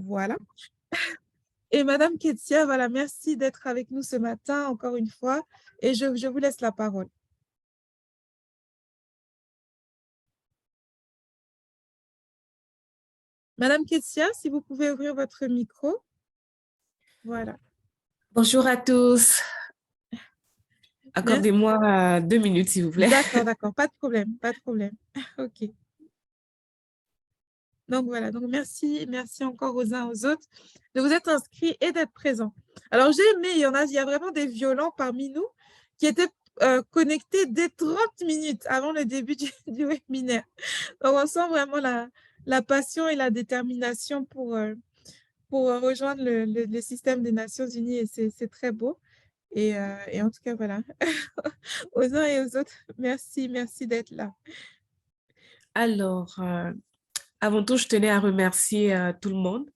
Voilà. Et Madame Ketsia, voilà, merci d'être avec nous ce matin, encore une fois, et je vous laisse la parole. Madame Ketsia, si vous pouvez ouvrir votre micro. Voilà. Bonjour à tous. Merci. Accordez-moi 2 minutes, s'il vous plaît. D'accord, d'accord, pas de problème, pas de problème. OK. Donc voilà, donc merci encore aux uns aux autres de vous être inscrits et d'être présents. Alors j'ai aimé, il y a vraiment des violents parmi nous qui étaient connectés dès 30 minutes avant le début du webinaire. Donc on sent vraiment la passion et la détermination pour rejoindre le système des Nations Unies et c'est très beau. Et en tout cas, voilà, aux uns et aux autres, merci d'être là. Alors, avant tout, je tenais à remercier tout le monde,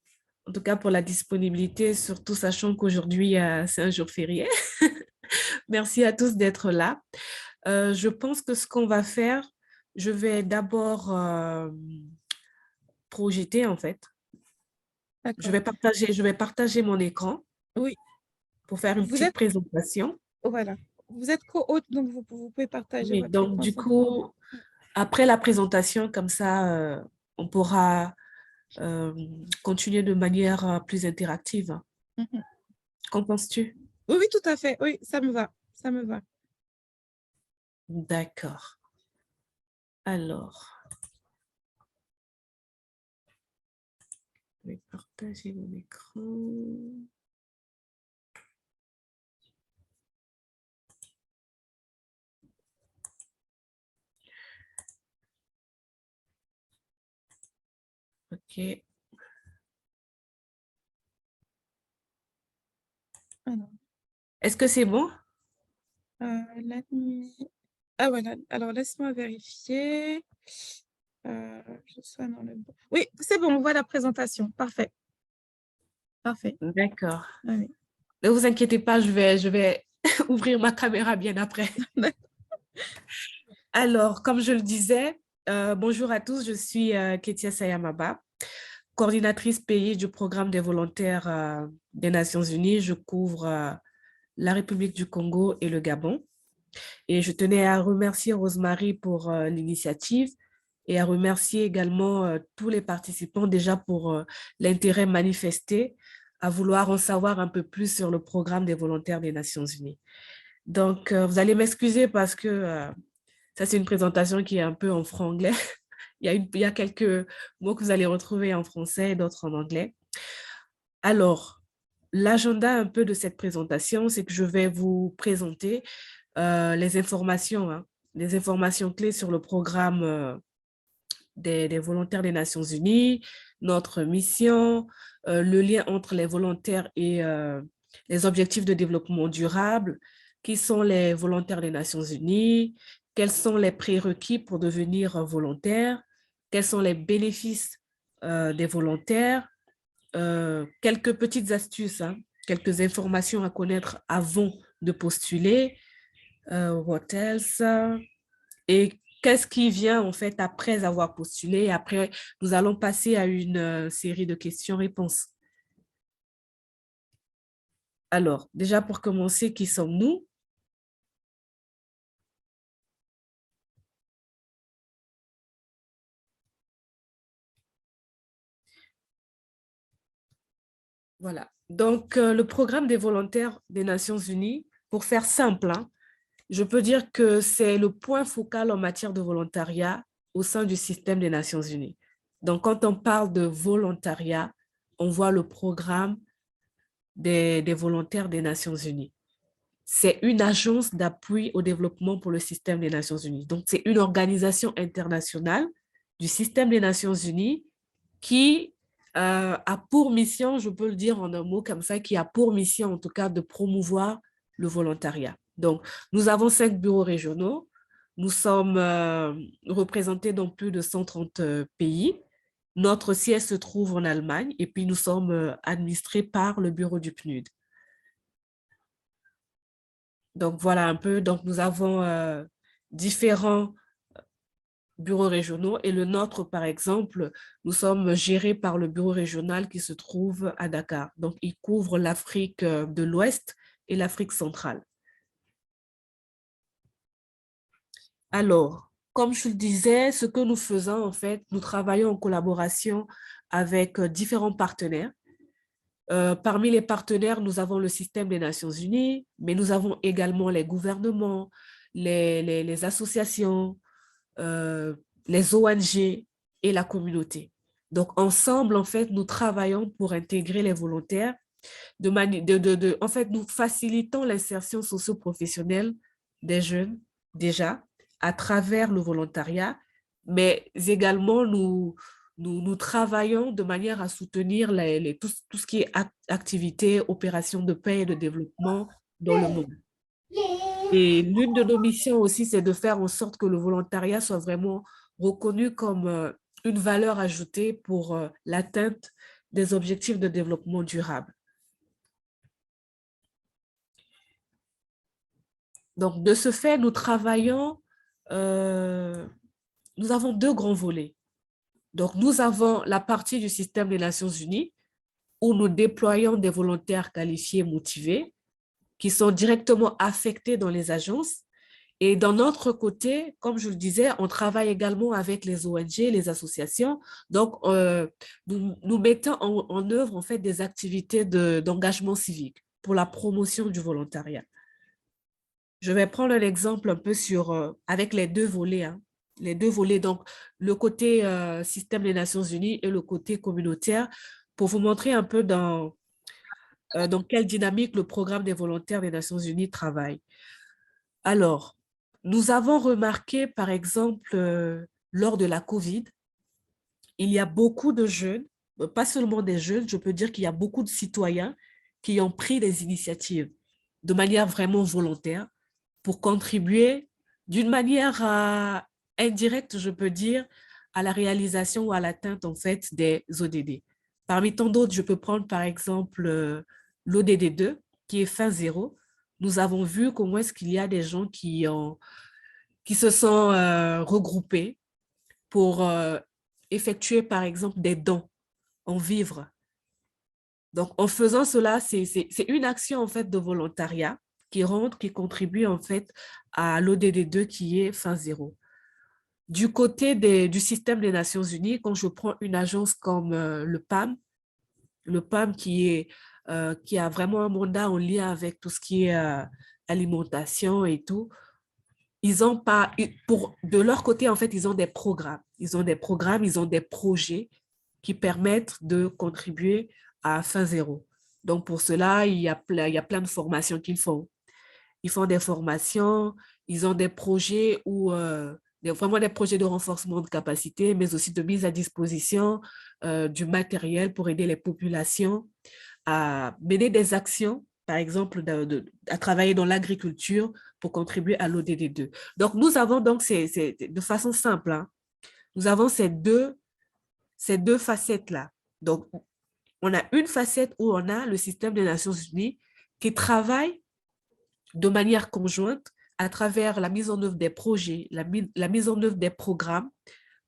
en tout cas pour la disponibilité, surtout sachant qu'aujourd'hui, c'est un jour férié. Merci à tous d'être là. Je pense que ce qu'on va faire, je vais d'abord projeter, en fait. D'accord. Je vais partager mon écran Oui, pour faire une vous petite êtes, présentation. voilà, vous êtes co-hôte, donc vous pouvez partager Oui, votre donc écran du sans problème. coup, après la présentation, comme ça, on pourra euh, continuer de manière plus interactive. Mhm. Qu'en penses-tu? Oui, oui, tout à fait. Oui, ça me va. Ça me va. D'accord. Alors, je vais partager mon écran. OK. Alors, Est-ce que c'est bon? nuit. Ah, voilà. Alors, laisse-moi vérifier. Je sois dans le bon. Oui, c'est bon, on voit la présentation. Parfait. Parfait. D'accord. Ah, oui. Ne vous inquiétez pas, je vais ouvrir ma caméra bien après. Alors, comme je le disais, bonjour à tous, je suis Ketia Sayamaba, coordinatrice pays du programme des volontaires des Nations Unies. Je couvre la République du Congo et le Gabon. Et je tenais à remercier Rosemary pour l'initiative et à remercier également tous les participants déjà pour l'intérêt manifesté à vouloir en savoir un peu plus sur le programme des volontaires des Nations Unies. Donc, vous allez m'excuser parce que ça, c'est une présentation qui est un peu en franglais. Il y a quelques mots que vous allez retrouver en français et d'autres en anglais. Alors, l'agenda un peu de cette présentation, c'est que je vais vous présenter les informations clés sur le programme des volontaires des Nations Unies, notre mission, le lien entre les volontaires et les objectifs de développement durable, qui sont les volontaires des Nations Unies, quels sont les prérequis pour devenir volontaire, quels sont les bénéfices des volontaires, quelques petites astuces, hein, quelques informations à connaître avant de postuler, what else? Et qu'est-ce qui vient en fait après avoir postulé? Après, nous allons passer à une série de questions-réponses. Alors, déjà pour commencer, qui sommes-nous? Voilà. Donc, le programme des volontaires des Nations Unies, pour faire simple, hein, je peux dire que c'est le point focal en matière de volontariat au sein du système des Nations Unies. Donc, quand on parle de volontariat, on voit le programme des volontaires des Nations Unies. C'est une agence d'appui au développement pour le système des Nations Unies. Donc, c'est une organisation internationale du système des Nations Unies qui a pour mission, je peux le dire en un mot comme ça, qui a pour mission en tout cas de promouvoir le volontariat. Donc, nous avons 5 bureaux régionaux. Nous sommes représentés dans plus de 130 pays. Notre siège se trouve en Allemagne et puis nous sommes administrés par le bureau du PNUD. Donc, voilà un peu. Donc, nous avons différents bureaux régionaux et le nôtre, par exemple, nous sommes gérés par le bureau régional qui se trouve à Dakar. Donc, il couvre l'Afrique de l'Ouest et l'Afrique centrale. Alors, comme je le disais, ce que nous faisons, en fait, nous travaillons en collaboration avec différents partenaires. Parmi les partenaires, nous avons le système des Nations Unies, mais nous avons également les gouvernements, les associations, les ONG et la communauté. Donc, ensemble, en fait, nous travaillons pour intégrer les volontaires en fait, nous facilitons l'insertion socio-professionnelle des jeunes, déjà, à travers le volontariat, mais également, nous travaillons de manière à soutenir tout ce qui est activité, opération de paix et de développement dans le monde. Et l'une de nos missions aussi, c'est de faire en sorte que le volontariat soit vraiment reconnu comme une valeur ajoutée pour l'atteinte des objectifs de développement durable. Donc, de ce fait, nous travaillons, nous avons deux grands volets. Donc, nous avons la partie du système des Nations Unies où nous déployons des volontaires qualifiés, motivés, qui sont directement affectés dans les agences. Et d'un autre côté, comme je le disais, on travaille également avec les ONG, les associations. Donc, nous mettons en œuvre en fait des activités d'engagement civique pour la promotion du volontariat. Je vais prendre un exemple un peu avec les deux volets. Hein. Les deux volets, donc le côté système des Nations Unies et le côté communautaire, pour vous montrer un peu dans quelle dynamique le programme des volontaires des Nations Unies travaille. Alors, nous avons remarqué, par exemple, lors de la COVID, il y a beaucoup de jeunes, pas seulement des jeunes, je peux dire qu'il y a beaucoup de citoyens qui ont pris des initiatives de manière vraiment volontaire pour contribuer d'une manière indirecte, je peux dire, à la réalisation ou à l'atteinte en fait des ODD. Parmi tant d'autres, je peux prendre par exemple l'ODD 2, qui est fin zéro. Nous avons vu comment est-ce qu'il y a des gens qui se sont regroupés pour effectuer par exemple des dons en vivres. Donc, en faisant cela, c'est une action en fait de volontariat qui contribue en fait à l'ODD 2 qui est fin zéro. Du côté du système des Nations Unies, quand je prends une agence comme le PAM qui a vraiment un mandat en lien avec tout ce qui est alimentation et tout, ils ont pas, de leur côté, en fait, ils ont des programmes. Ils ont des programmes, ils ont des projets qui permettent de contribuer à fin zéro. Donc, pour cela, il y a plein de formations qu'ils font. Ils font des formations, ils ont des projets vraiment des projets de renforcement de capacité, mais aussi de mise à disposition du matériel pour aider les populations à mener des actions, par exemple, à travailler dans l'agriculture pour contribuer à l'ODD 2. Donc, nous avons donc, de façon simple, hein, nous avons ces deux facettes-là. Donc, on a une facette où on a le système des Nations Unies qui travaille de manière conjointe à travers la mise en œuvre des projets, la mise en œuvre des programmes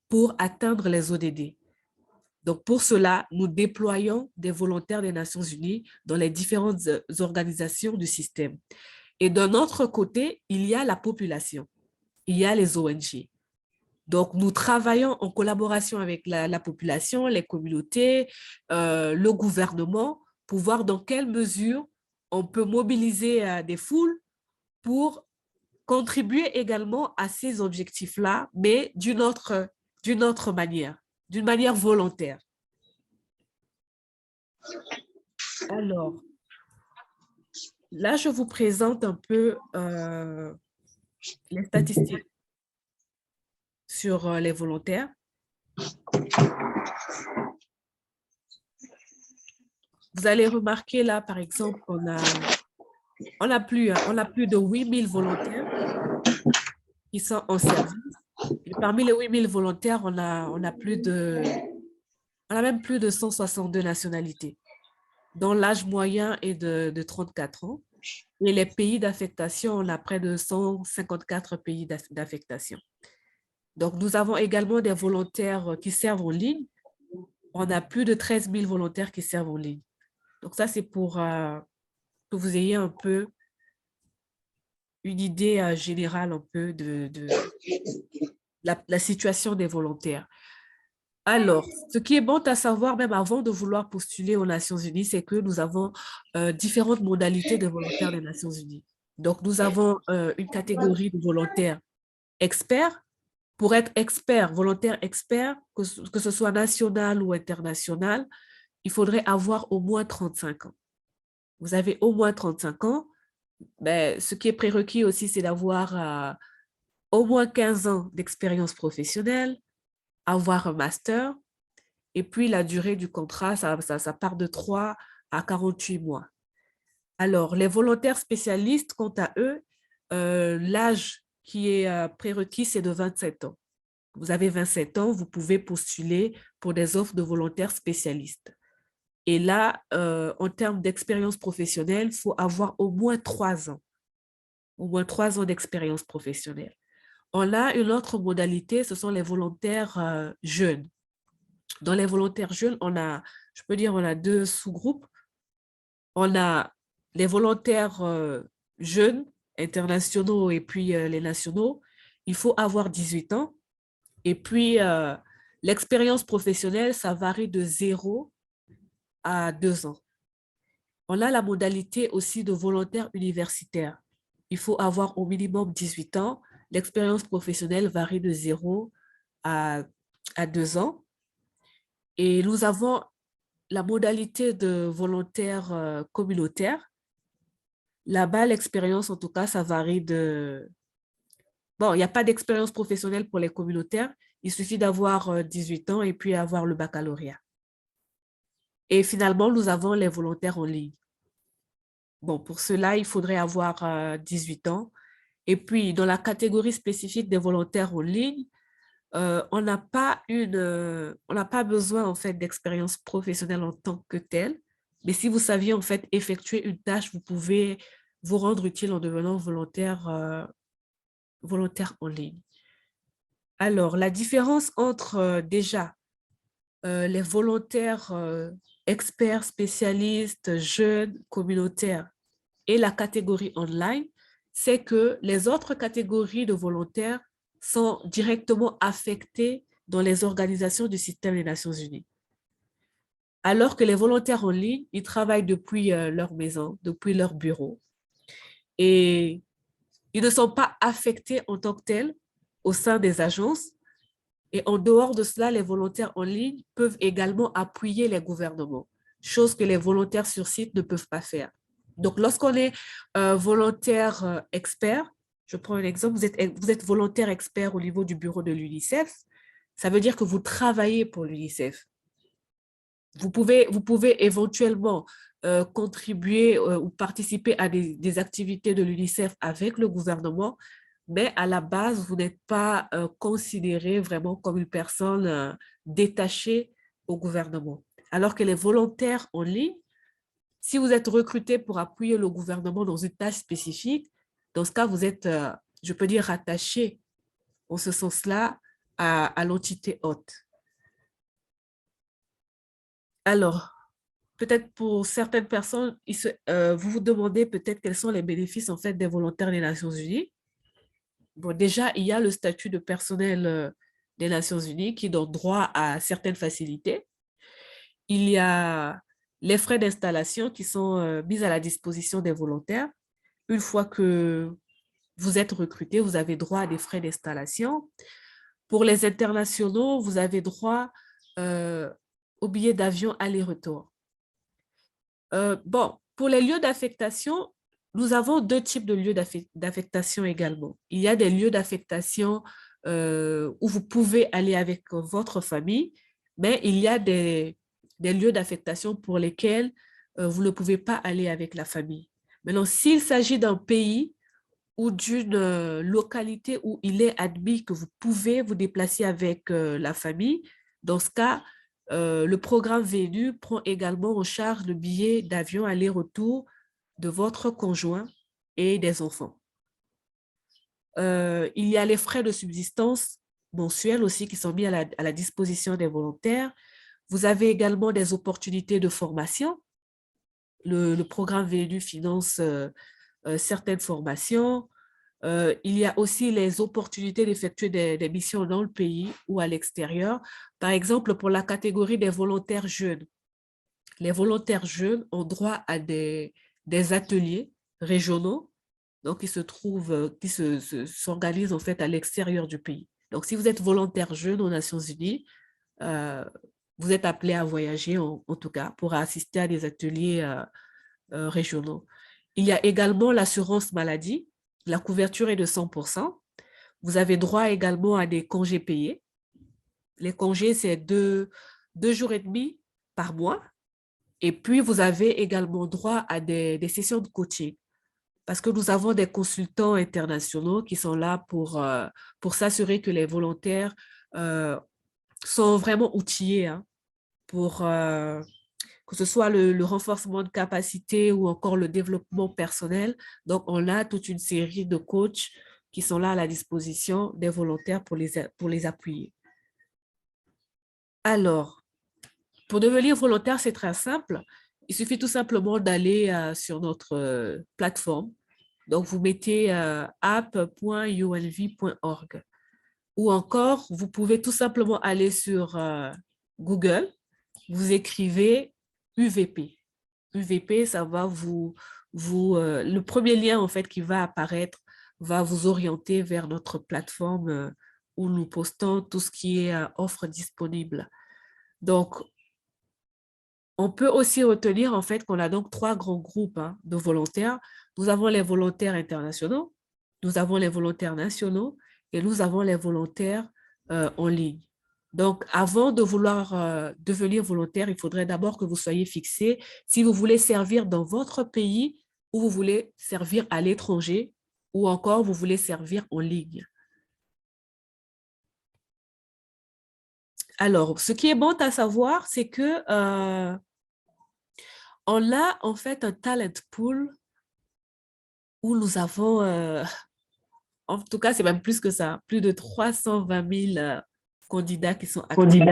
pour atteindre les ODD. Donc, pour cela, nous déployons des volontaires des Nations Unies dans les différentes organisations du système. Et d'un autre côté, il y a la population, il y a les ONG. Donc, nous travaillons en collaboration avec la population, les communautés, le gouvernement, pour voir dans quelle mesure on peut mobiliser des foules pour contribuer également à ces objectifs-là, mais d'une autre manière, d'une manière volontaire. Alors, là, je vous présente un peu les statistiques sur les volontaires. Vous allez remarquer là, par exemple, on a plus de 8000 volontaires qui sont en service. Et parmi les 8000 volontaires, on a même plus de 162 nationalités, dont l'âge moyen est de 34 ans. Et les pays d'affectation, on a près de 154 pays d'affectation. Donc, nous avons également des volontaires qui servent en ligne. On a plus de 13 000 volontaires qui servent en ligne. Donc, ça, c'est pour que vous ayez un peu une idée générale un peu de la situation des volontaires. Alors, ce qui est bon à savoir, même avant de vouloir postuler aux Nations Unies, c'est que nous avons différentes modalités de volontaires des Nations Unies. Donc, nous avons une catégorie de volontaires experts. Pour être expert, volontaire expert, que ce soit national ou international, il faudrait avoir au moins 35 ans. Vous avez au moins 35 ans. Ben, ce qui est prérequis aussi, c'est d'avoir au moins 15 ans d'expérience professionnelle, avoir un master, et puis la durée du contrat, ça part de 3 à 48 mois. Alors, les volontaires spécialistes, quant à eux, l'âge qui est prérequis, c'est de 27 ans. Vous avez 27 ans, vous pouvez postuler pour des offres de volontaires spécialistes. Et là, en termes d'expérience professionnelle, il faut avoir au moins 3 ans. Au moins 3 ans d'expérience professionnelle. On a une autre modalité, ce sont les volontaires jeunes. Dans les volontaires jeunes, je peux dire, on a 2 sous-groupes. On a les volontaires jeunes, internationaux et puis les nationaux. Il faut avoir 18 ans. Et puis, l'expérience professionnelle, ça varie de 0 à 2 ans. On a la modalité aussi de volontaire universitaire. Il faut avoir au minimum 18 ans. L'expérience professionnelle varie de 0 à 2 ans. Et nous avons la modalité de volontaire communautaire. Là-bas, l'expérience, en tout cas, ça varie de... Bon, il n'y a pas d'expérience professionnelle pour les communautaires. Il suffit d'avoir 18 ans et puis avoir le baccalauréat. Et finalement, nous avons les volontaires en ligne. Bon, pour cela, il faudrait avoir 18 ans. Et puis, dans la catégorie spécifique des volontaires en ligne, on n'a pas besoin, en fait, d'expérience professionnelle en tant que telle. Mais si vous saviez, en fait, effectuer une tâche, vous pouvez vous rendre utile en devenant volontaire en ligne. Alors, la différence entre déjà les volontaires experts, spécialistes, jeunes, communautaires et la catégorie online, c'est que les autres catégories de volontaires sont directement affectées dans les organisations du système des Nations Unies. Alors que les volontaires en ligne, ils travaillent depuis leur maison, depuis leur bureau, et ils ne sont pas affectés en tant que tels au sein des agences. Et en dehors de cela, les volontaires en ligne peuvent également appuyer les gouvernements, chose que les volontaires sur site ne peuvent pas faire. Donc, lorsqu'on est volontaire expert, je prends un exemple, vous êtes volontaire expert au niveau du bureau de l'UNICEF, ça veut dire que vous travaillez pour l'UNICEF. Vous pouvez éventuellement contribuer ou participer à des activités de l'UNICEF avec le gouvernement, mais à la base, vous n'êtes pas considéré vraiment comme une personne détachée au gouvernement. Alors que les volontaires en ligne, si vous êtes recruté pour appuyer le gouvernement dans une tâche spécifique, dans ce cas, vous êtes, je peux dire, rattaché en ce sens-là à l'entité hôte. Alors, peut-être pour certaines personnes, vous vous demandez peut-être quels sont les bénéfices en fait des volontaires des Nations Unies. Bon, déjà, il y a le statut de personnel des Nations Unies qui donne droit à certaines facilités. Il y a les frais d'installation qui sont mis à la disposition des volontaires. Une fois que vous êtes recruté, vous avez droit à des frais d'installation. Pour les internationaux, vous avez droit au billet d'avion aller-retour. Bon, pour les lieux d'affectation, nous avons 2 types de lieux d'affectation également. Il y a des lieux d'affectation où vous pouvez aller avec votre famille, mais il y a des lieux d'affectation pour lesquels vous ne pouvez pas aller avec la famille. Maintenant, s'il s'agit d'un pays ou d'une localité où il est admis que vous pouvez vous déplacer avec la famille, dans ce cas, le programme VNU prend également en charge le billet d'avion aller-retour de votre conjoint et des enfants. Il y a les frais de subsistance mensuels aussi qui sont mis à la disposition des volontaires. Vous avez également des opportunités de formation. Le programme VLU finance certaines formations. Il y a aussi les opportunités d'effectuer des missions dans le pays ou à l'extérieur. Par exemple, pour la catégorie des volontaires jeunes, les volontaires jeunes ont droit à des ateliers régionaux, donc qui se trouvent, s'organisent en fait à l'extérieur du pays. Donc, si vous êtes volontaire jeune aux Nations Unies, vous êtes appelé à voyager en tout cas pour assister à des ateliers régionaux. Il y a également l'assurance maladie. La couverture est de 100%. Vous avez droit également à des congés payés. Les congés, c'est 2 jours et demi par mois. Et puis, vous avez également droit à des sessions de coaching parce que nous avons des consultants internationaux qui sont là pour s'assurer que les volontaires sont vraiment outillés pour que ce soit le renforcement de capacité ou encore le développement personnel. Donc, on a toute une série de coachs qui sont là à la disposition des volontaires pour les appuyer. Alors, pour devenir volontaire, c'est très simple. Il suffit tout simplement d'aller sur notre plateforme. Donc, vous mettez app.unv.org ou encore, vous pouvez tout simplement aller sur Google, vous écrivez UVP. UVP, ça va le premier lien en fait qui va apparaître va vous orienter vers notre plateforme où nous postons tout ce qui est offre disponible. Donc, on peut aussi retenir en fait qu'on a donc 3 grands groupes de volontaires. Nous avons les volontaires internationaux, nous avons les volontaires nationaux et nous avons les volontaires en ligne. Donc, avant de vouloir devenir volontaire, il faudrait d'abord que vous soyez fixé si vous voulez servir dans votre pays ou vous voulez servir à l'étranger ou encore vous voulez servir en ligne. Alors, ce qui est bon à savoir, c'est que on a en fait un talent pool où nous avons, en tout cas, c'est même plus que ça, plus de 320 000 candidats qui sont actifs.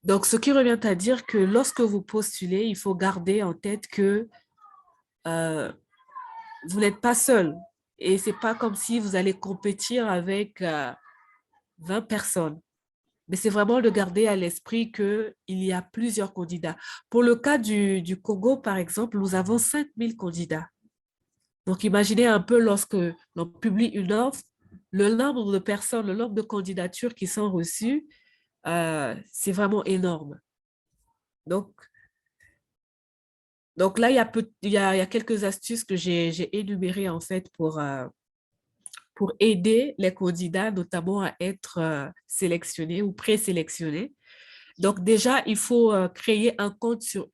Donc, ce qui revient à dire que lorsque vous postulez, il faut garder en tête que vous n'êtes pas seul. Et ce n'est pas comme si vous allez compétir avec 20 personnes. Mais c'est vraiment de garder à l'esprit qu'il y a plusieurs candidats. Pour le cas du Congo, par exemple, nous avons 5 000 candidats. Donc, imaginez un peu lorsque l'on publie une offre, le nombre de personnes, le nombre de candidatures qui sont reçues, c'est vraiment énorme. Donc là, il y a quelques astuces que j'ai énumérées en fait pour aider les candidats, notamment à être sélectionnés ou présélectionnés. Donc déjà, il faut créer un compte sur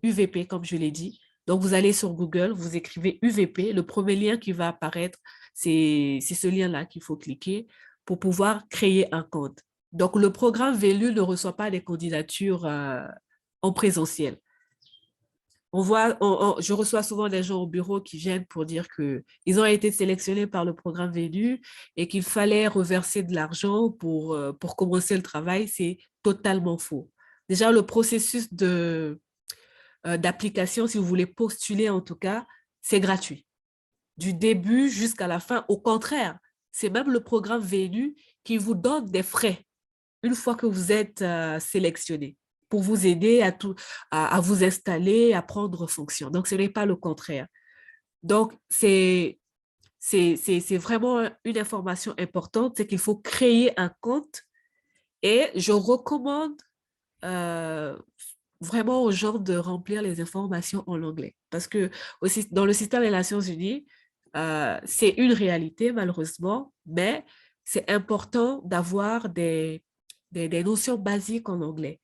UVP, comme je l'ai dit. Donc, vous allez sur Google, vous écrivez UVP. Le premier lien qui va apparaître, c'est ce lien-là qu'il faut cliquer pour pouvoir créer un compte. Donc, le programme VLU ne reçoit pas des candidatures en présentiel. Je reçois souvent des gens au bureau qui viennent pour dire qu'ils ont été sélectionnés par le programme VLU et qu'il fallait reverser de l'argent pour commencer le travail. C'est totalement faux. Déjà, le processus d'application, si vous voulez postuler en tout cas, c'est gratuit. Du début jusqu'à la fin, au contraire, c'est même le programme VLU qui vous donne des frais une fois que vous êtes sélectionné pour vous aider à vous installer, à prendre fonction. Donc, ce n'est pas le contraire. Donc, c'est vraiment une information importante, c'est qu'il faut créer un compte et je recommande vraiment aux gens de remplir les informations en anglais. Parce que aussi, dans le système des Nations Unies, c'est une réalité malheureusement, mais c'est important d'avoir des notions basiques en anglais.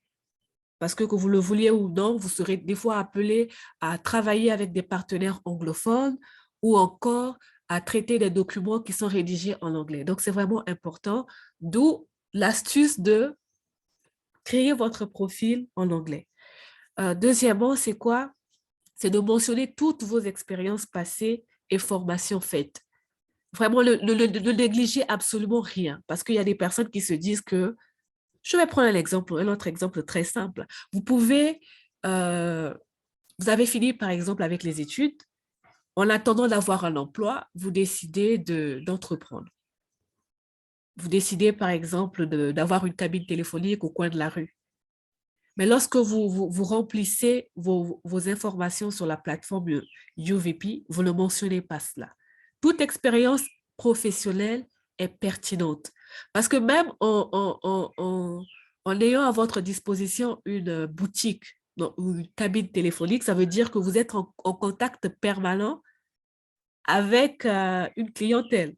Parce que vous le vouliez ou non, vous serez des fois appelé à travailler avec des partenaires anglophones ou encore à traiter des documents qui sont rédigés en anglais. Donc, c'est vraiment important, d'où l'astuce de créer votre profil en anglais. Deuxièmement, c'est quoi? C'est de mentionner toutes vos expériences passées et formations faites. vraiment ne négliger absolument rien. Parce qu'il y a des personnes qui se disent que, je vais prendre un autre exemple très simple. Euh, vous avez fini par exemple avec les études, en attendant d'avoir un emploi, vous décidez d'entreprendre. Vous décidez par exemple d'avoir une cabine téléphonique au coin de la rue. Mais lorsque vous remplissez vos informations sur la plateforme UVP, vous ne mentionnez pas cela. Toute expérience professionnelle est pertinente. Parce que même en ayant à votre disposition une boutique ou une cabine téléphonique, ça veut dire que vous êtes en contact permanent avec une clientèle.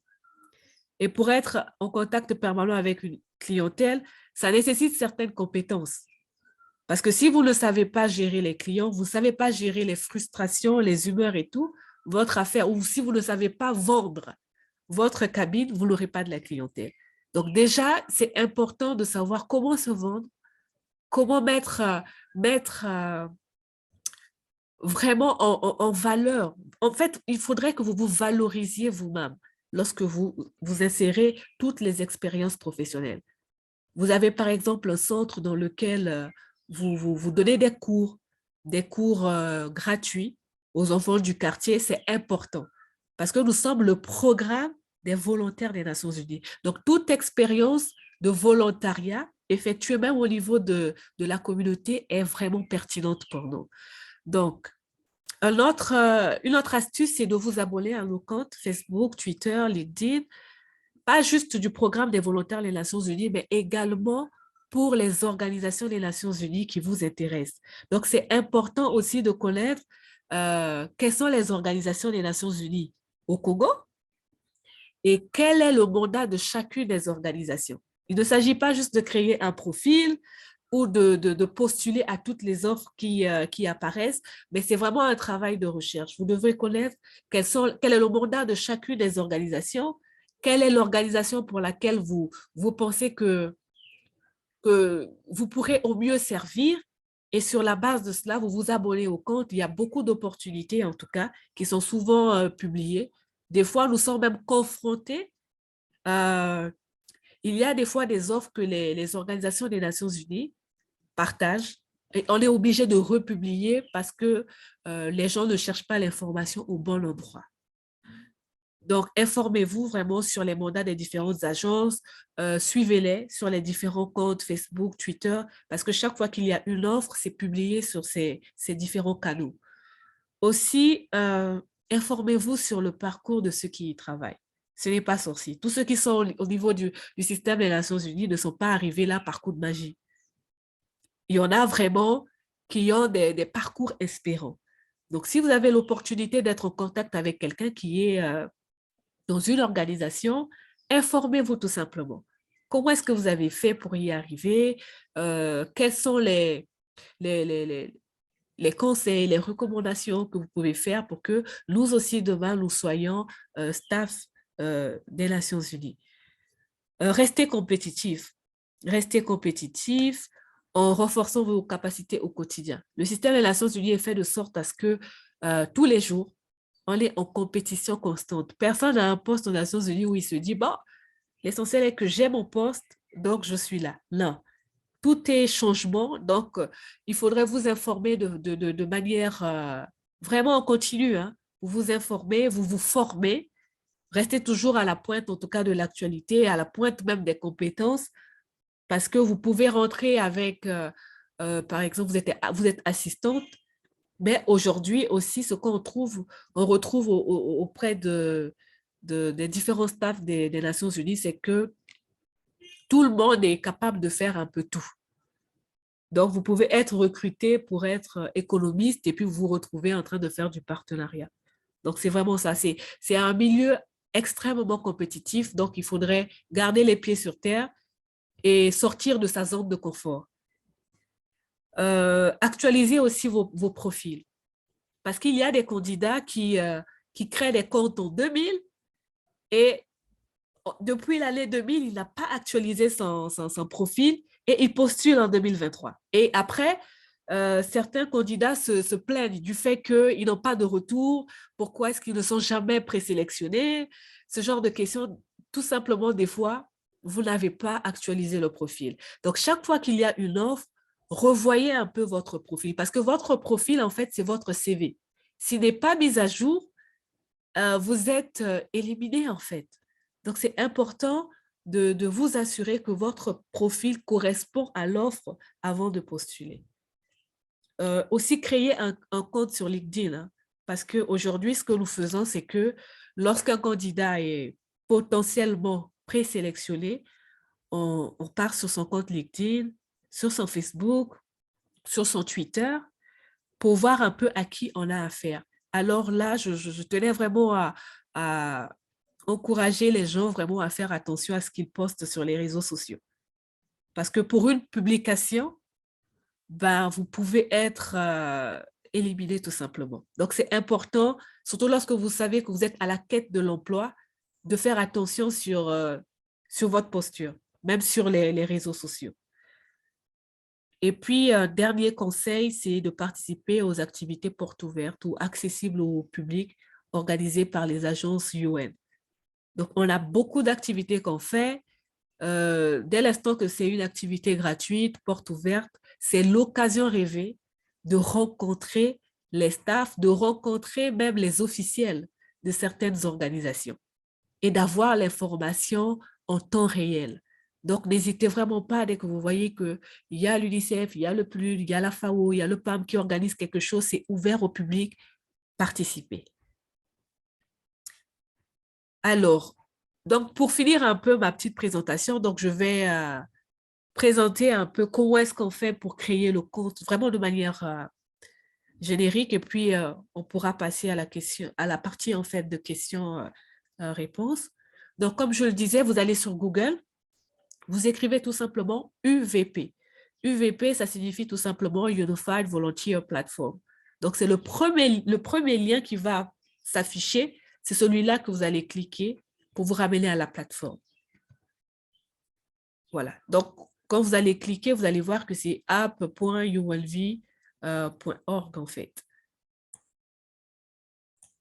Et pour être en contact permanent avec une clientèle, ça nécessite certaines compétences. Parce que si vous ne savez pas gérer les clients, vous ne savez pas gérer les frustrations, les humeurs et tout, votre affaire, ou si vous ne savez pas vendre votre cabine, vous n'aurez pas de la clientèle. Donc déjà, c'est important de savoir comment se vendre, comment mettre vraiment en valeur. En fait, il faudrait que vous vous valorisiez vous-même lorsque vous insérez toutes les expériences professionnelles. Vous avez par exemple un centre dans lequel vous donnez des cours gratuits aux enfants du quartier, c'est important parce que nous sommes le programme des volontaires des Nations Unies. Donc, toute expérience de volontariat effectuée même au niveau de la communauté est vraiment pertinente pour nous. Donc, une autre astuce, c'est de vous abonner à nos comptes Facebook, Twitter, LinkedIn, pas juste du programme des volontaires des Nations Unies, mais également pour les organisations des Nations Unies qui vous intéressent. Donc, c'est important aussi de connaître quelles sont les organisations des Nations Unies au Congo et quel est le mandat de chacune des organisations. Il ne s'agit pas juste de créer un profil ou de postuler à toutes les offres qui apparaissent, mais c'est vraiment un travail de recherche. Vous devez connaître quel est le mandat de chacune des organisations, quelle est l'organisation pour laquelle vous pensez que vous pourrez au mieux servir. Et sur la base de cela, vous vous abonnez au compte. Il y a beaucoup d'opportunités, en tout cas, qui sont souvent publiées. Des fois, nous sommes même confrontés. Il y a des fois des offres que les organisations des Nations Unies partagent. Et on est obligé de republier parce que les gens ne cherchent pas l'information au bon endroit. Donc, informez-vous vraiment sur les mandats des différentes agences, suivez-les sur les différents comptes Facebook, Twitter, parce que chaque fois qu'il y a une offre, c'est publié sur ces différents canaux. Aussi, informez-vous sur le parcours de ceux qui y travaillent. Ce n'est pas sorcier. Tous ceux qui sont au niveau du système des Nations Unies ne sont pas arrivés là par coup de magie. Il y en a vraiment qui ont des parcours inspirants. Donc, si vous avez l'opportunité d'être en contact avec quelqu'un qui est dans une organisation, informez-vous tout simplement. Comment est-ce que vous avez fait pour y arriver? Quels sont les conseils, les recommandations que vous pouvez faire pour que nous aussi, demain, nous soyons staff des Nations Unies? Restez compétitif. Restez compétitif en renforçant vos capacités au quotidien. Le système des Nations Unies est fait de sorte à ce que tous les jours, on est en compétition constante. Personne n'a un poste aux Nations Unies où il se dit, bon, l'essentiel est que j'ai mon poste, donc je suis là. Non, tout est changement, donc il faudrait vous informer de manière vraiment en continu. Hein. Vous vous informez, vous vous formez, restez toujours à la pointe, en tout cas, de l'actualité, à la pointe même des compétences, parce que vous pouvez rentrer avec, par exemple, vous êtes assistante, mais aujourd'hui aussi, ce qu'on trouve, on retrouve auprès des différents staffs des Nations Unies, c'est que tout le monde est capable de faire un peu tout. Donc, vous pouvez être recruté pour être économiste et puis vous vous retrouvez en train de faire du partenariat. Donc, c'est vraiment ça. C'est un milieu extrêmement compétitif. Donc, il faudrait garder les pieds sur terre et sortir de sa zone de confort. Actualiser aussi vos profils. Parce qu'il y a des candidats qui créent des comptes en 2000 et depuis l'année 2000, il n'a pas actualisé son profil et il postule en 2023. Et après, certains candidats se plaignent du fait qu'ils n'ont pas de retour, pourquoi est-ce qu'ils ne sont jamais présélectionnés, ce genre de questions, tout simplement, des fois, vous n'avez pas actualisé le profil. Donc, chaque fois qu'il y a une offre, revoyez un peu votre profil parce que votre profil, en fait, c'est votre CV. S'il n'est pas mis à jour, vous êtes éliminé, en fait. Donc, c'est important de vous assurer que votre profil correspond à l'offre avant de postuler. Aussi, créer un compte sur LinkedIn, hein, parce qu'aujourd'hui, ce que nous faisons, c'est que lorsqu'un candidat est potentiellement présélectionné, on part sur son compte LinkedIn, sur son Facebook, sur son Twitter, pour voir un peu à qui on a affaire. Alors là, je tenais vraiment à encourager les gens vraiment à faire attention à ce qu'ils postent sur les réseaux sociaux. Parce que pour une publication, ben, vous pouvez être éliminé tout simplement. Donc, c'est important, surtout lorsque vous savez que vous êtes à la quête de l'emploi, de faire attention sur votre posture, même sur les réseaux sociaux. Et puis, un dernier conseil, c'est de participer aux activités portes ouvertes ou accessibles au public organisées par les agences UN. Donc, on a beaucoup d'activités qu'on fait. Dès l'instant que c'est une activité gratuite, porte ouverte, c'est l'occasion rêvée de rencontrer les staffs, de rencontrer même les officiels de certaines organisations et d'avoir l'information en temps réel. Donc, n'hésitez vraiment pas dès que vous voyez qu'il y a l'UNICEF, il y a le PNUD, il y a la FAO, il y a le PAM qui organise quelque chose, c'est ouvert au public, participez. Alors, donc pour finir un peu ma petite présentation, donc je vais présenter un peu comment est-ce qu'on fait pour créer le compte, vraiment de manière générique, et puis on pourra passer à la partie en fait de questions-réponses. Donc, comme je le disais, vous allez sur Google, vous écrivez tout simplement UVP. UVP, ça signifie tout simplement Unified Volunteer Platform. Donc, c'est le premier lien qui va s'afficher. C'est celui-là que vous allez cliquer pour vous ramener à la plateforme. Voilà. Donc, quand vous allez cliquer, vous allez voir que c'est app.ulv.org en fait.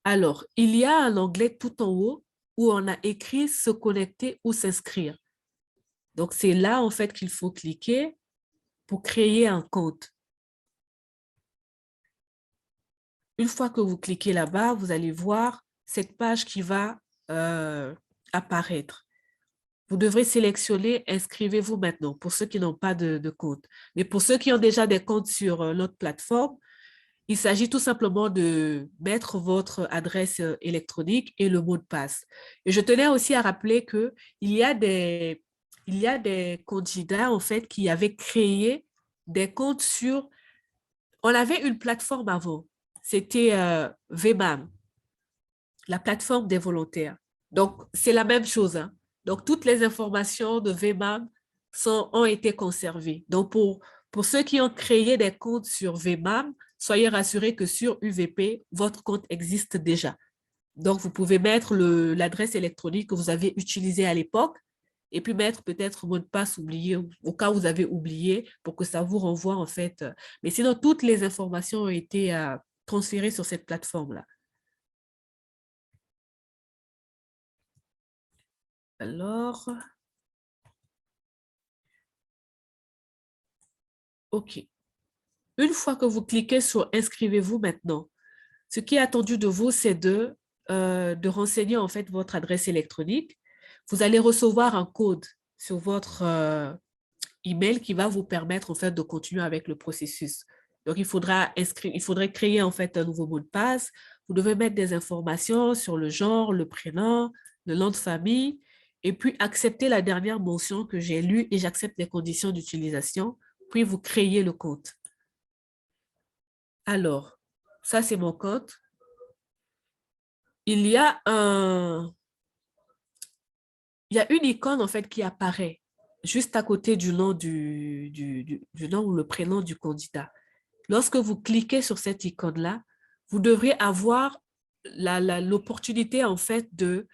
Alors, il y a un onglet tout en haut où on a écrit « Se connecter ou s'inscrire ». Donc, c'est là, en fait, qu'il faut cliquer pour créer un compte. Une fois que vous cliquez là-bas, vous allez voir cette page qui va apparaître. Vous devrez sélectionner « Inscrivez-vous maintenant » pour ceux qui n'ont pas de compte. Mais pour ceux qui ont déjà des comptes sur notre plateforme, il s'agit tout simplement de mettre votre adresse électronique et le mot de passe. Et je tenais aussi à rappeler qu'il y a des candidats, en fait, qui avaient créé des comptes sur... On avait une plateforme avant, c'était VMAM, la plateforme des volontaires. Donc, c'est la même chose, hein. Donc, toutes les informations de VMAM ont été conservées. Donc, pour ceux qui ont créé des comptes sur VMAM, soyez rassurés que sur UVP, votre compte existe déjà. Donc, vous pouvez mettre l'adresse électronique que vous avez utilisée à l'époque et puis mettre peut-être mot de passe oublié au cas où vous avez oublié pour que ça vous renvoie en fait. Mais sinon, toutes les informations ont été transférées sur cette plateforme-là. Alors, OK. Une fois que vous cliquez sur « Inscrivez-vous maintenant », ce qui est attendu de vous, c'est de renseigner en fait votre adresse électronique. Vous allez recevoir un code sur votre email qui va vous permettre en fait de continuer avec le processus. Donc, il faudrait créer en fait un nouveau mot de passe. Vous devez mettre des informations sur le genre, le prénom, le nom de famille, et puis accepter la dernière mention que j'ai lue et j'accepte les conditions d'utilisation, puis vous créez le compte. Alors, ça c'est mon compte. Il y a une icône en fait qui apparaît juste à côté du nom du nom ou le prénom du candidat. Lorsque vous cliquez sur cette icône-là, vous devrez avoir l'opportunité en fait de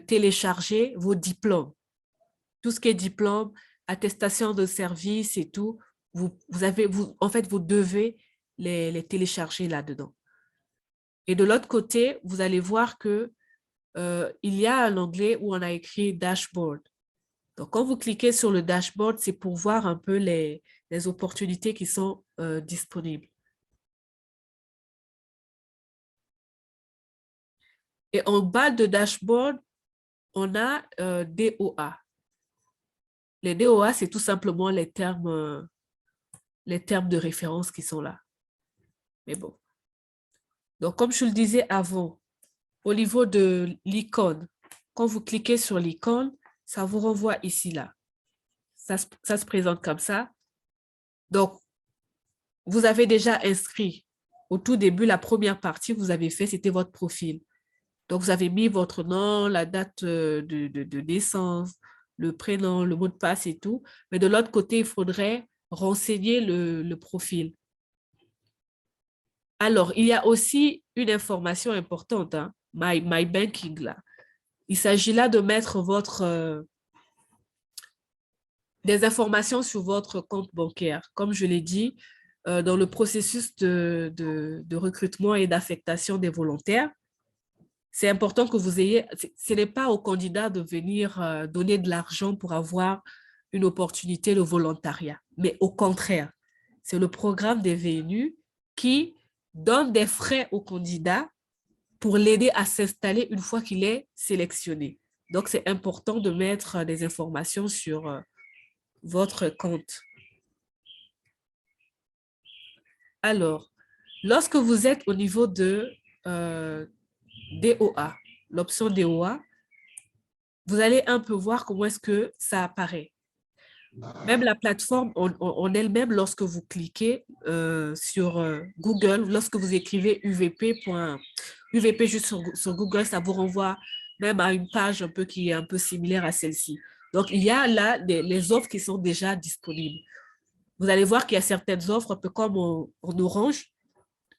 télécharger vos diplômes. Tout ce qui est diplôme, attestation de service et tout, en fait, vous devez les télécharger là-dedans. Et de l'autre côté, vous allez voir que il y a un onglet où on a écrit dashboard. Donc, quand vous cliquez sur le dashboard, c'est pour voir un peu les opportunités qui sont disponibles. Et en bas de dashboard, on a DOA. Les DOA, c'est tout simplement les termes de référence qui sont là. Mais bon. Donc, comme je le disais avant, au niveau de l'icône, quand vous cliquez sur l'icône, ça vous renvoie ici, là. Ça se présente comme ça. Donc, vous avez déjà inscrit au tout début, la première partie que vous avez fait, c'était votre profil. Donc, vous avez mis votre nom, la date de naissance, le prénom, le mot de passe et tout. Mais de l'autre côté, il faudrait renseigner le profil. Alors, il y a aussi une information importante, hein, My Banking, là. Il s'agit là de mettre des informations sur votre compte bancaire. Comme je l'ai dit, dans le processus de recrutement et d'affectation des volontaires, c'est important que vous ayez, ce n'est pas au candidat de venir donner de l'argent pour avoir une opportunité de volontariat, mais au contraire, c'est le programme des VNU qui donne des frais au candidat pour l'aider à s'installer une fois qu'il est sélectionné. Donc, c'est important de mettre des informations sur votre compte. Alors, lorsque vous êtes au niveau de DOA, l'option DOA, vous allez un peu voir comment est-ce que ça apparaît. Même la plateforme en elle-même, lorsque vous cliquez sur Google, lorsque vous écrivez UVP juste sur Google, ça vous renvoie même à une page un peu qui est un peu similaire à celle-ci. Donc, il y a là les offres qui sont déjà disponibles. Vous allez voir qu'il y a certaines offres, un peu comme en orange,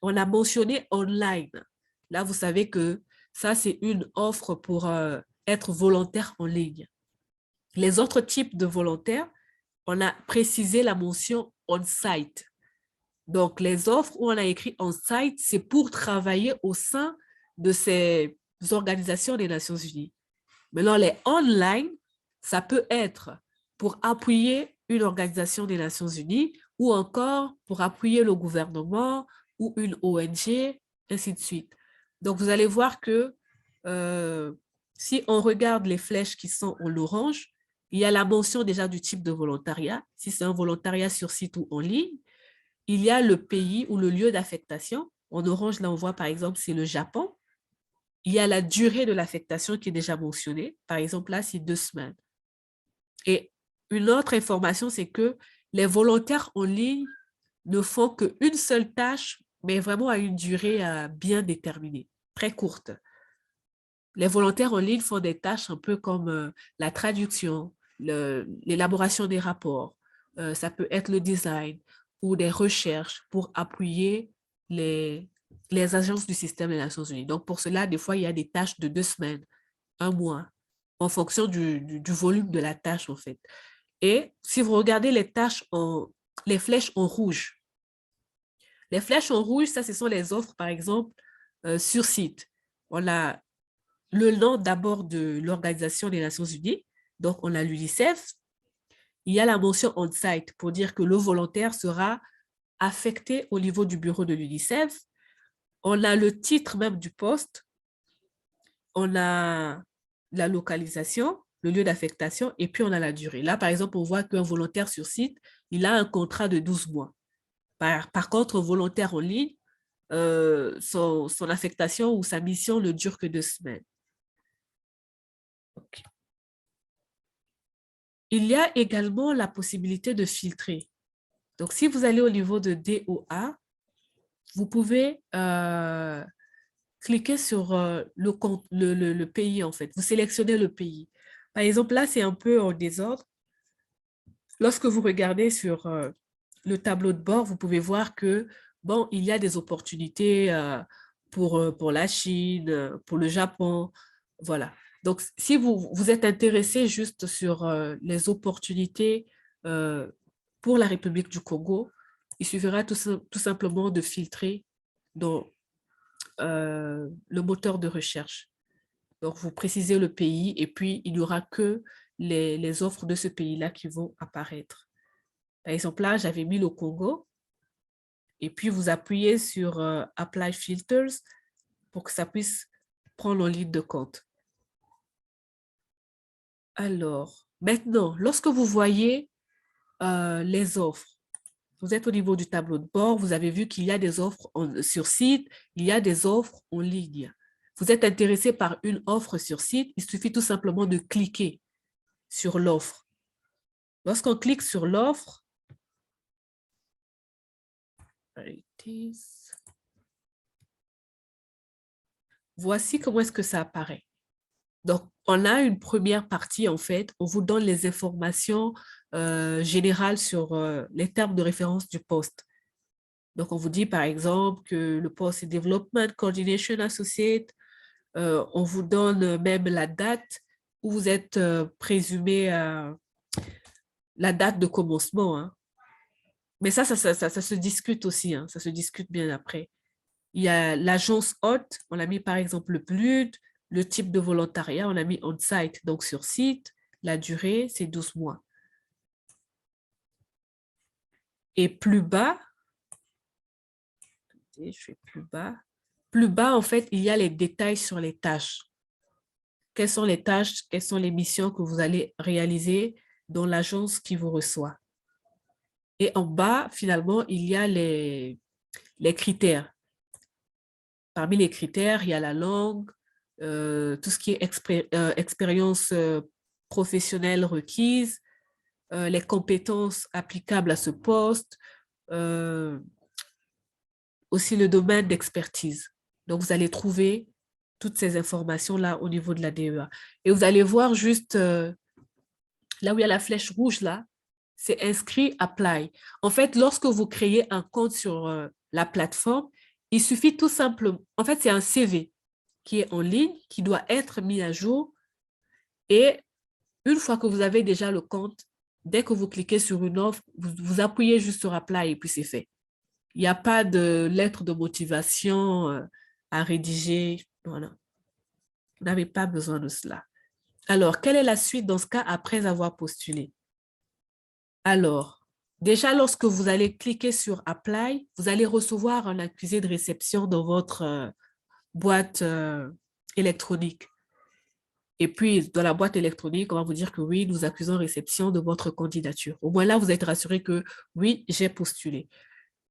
on a mentionné online. Là, vous savez que ça, c'est une offre pour être volontaire en ligne. Les autres types de volontaires, on a précisé la mention on-site. Donc, les offres où on a écrit on-site, c'est pour travailler au sein de ces organisations des Nations Unies. Maintenant, les online, ça peut être pour appuyer une organisation des Nations Unies ou encore pour appuyer le gouvernement ou une ONG, ainsi de suite. Donc, vous allez voir que si on regarde les flèches qui sont en orange, il y a la mention déjà du type de volontariat, si c'est un volontariat sur site ou en ligne. Il y a le pays ou le lieu d'affectation. En orange, là, on voit par exemple, c'est le Japon. Il y a la durée de l'affectation qui est déjà mentionnée. Par exemple, là, c'est 2 semaines. Et une autre information, c'est que les volontaires en ligne ne font qu'une seule tâche, mais vraiment à une durée bien déterminée, très courte. Les volontaires en ligne font des tâches un peu comme la traduction, l'élaboration des rapports, ça peut être le design ou des recherches pour appuyer les agences du système des Nations Unies. Donc, pour cela, des fois, il y a des tâches de 2 semaines, 1 mois, en fonction du volume de la tâche, en fait. Et si vous regardez les flèches en rouge, les flèches en rouge, ça, ce sont les offres, par exemple, sur site. On a le nom d'abord de l'Organisation des Nations Unies, donc on a l'UNICEF. Il y a la mention on-site pour dire que le volontaire sera affecté au niveau du bureau de l'UNICEF. On a le titre même du poste, on a la localisation, le lieu d'affectation, et puis on a la durée. Là, par exemple, on voit qu'un volontaire sur site, il a un contrat de 12 mois. Par contre, un volontaire en ligne, son affectation ou sa mission ne dure que 2 semaines. Okay. Il y a également la possibilité de filtrer. Donc, si vous allez au niveau de DOA, vous pouvez cliquer sur le pays, en fait. Vous sélectionnez le pays. Par exemple, là, c'est un peu en désordre. Lorsque vous regardez sur le tableau de bord, vous pouvez voir que, bon, il y a des opportunités pour la Chine, pour le Japon, voilà. Donc, si vous êtes intéressé juste sur les opportunités pour la République du Congo, il suffira tout simplement de filtrer dans le moteur de recherche. Donc, vous précisez le pays et puis il n'y aura que les offres de ce pays-là qui vont apparaître. Par exemple, là, j'avais mis le Congo et puis vous appuyez sur Apply Filters pour que ça puisse prendre en ligne de compte. Alors, maintenant, lorsque vous voyez les offres, vous êtes au niveau du tableau de bord, vous avez vu qu'il y a des offres sur site, il y a des offres en ligne. Vous êtes intéressé par une offre sur site, il suffit tout simplement de cliquer sur l'offre. Lorsqu'on clique sur l'offre, voici comment est-ce que ça apparaît. Donc, on a une première partie, en fait, on vous donne les informations générales sur les termes de référence du poste. Donc, on vous dit, par exemple, que le poste est Development Coordination Associate. On vous donne même la date où vous êtes présumé la date de commencement. Hein. Mais ça se discute aussi. Hein, ça se discute bien après. Il y a l'agence hôte, on a mis par exemple le PLUD, le type de volontariat, on a mis on-site, donc sur site. La durée, c'est 12 mois. Et plus bas, je fais plus bas. Plus bas, en fait, il y a les détails sur les tâches. Quelles sont les tâches, quelles sont les missions que vous allez réaliser dans l'agence qui vous reçoit. Et en bas, finalement, il y a les critères. Parmi les critères, il y a la langue, tout ce qui est expérience professionnelle requise, les compétences applicables à ce poste, aussi le domaine d'expertise. Donc, vous allez trouver toutes ces informations-là au niveau de la DEA. Et vous allez voir juste là où il y a la flèche rouge, là, c'est inscrit Apply. En fait, lorsque vous créez un compte sur la plateforme, il suffit tout simplement, en fait, c'est un CV qui est en ligne, qui doit être mis à jour. Et une fois que vous avez déjà le compte, dès que vous cliquez sur une offre, vous appuyez juste sur Apply et puis c'est fait. Il n'y a pas de lettre de motivation à rédiger. Voilà. Vous n'avez pas besoin de cela. Alors, quelle est la suite dans ce cas après avoir postulé? Alors, déjà, lorsque vous allez cliquer sur Apply, vous allez recevoir un accusé de réception dans votre boîte électronique. Et puis, dans la boîte électronique, on va vous dire que oui, nous accusons réception de votre candidature. Au moins là, vous êtes rassuré que oui, j'ai postulé.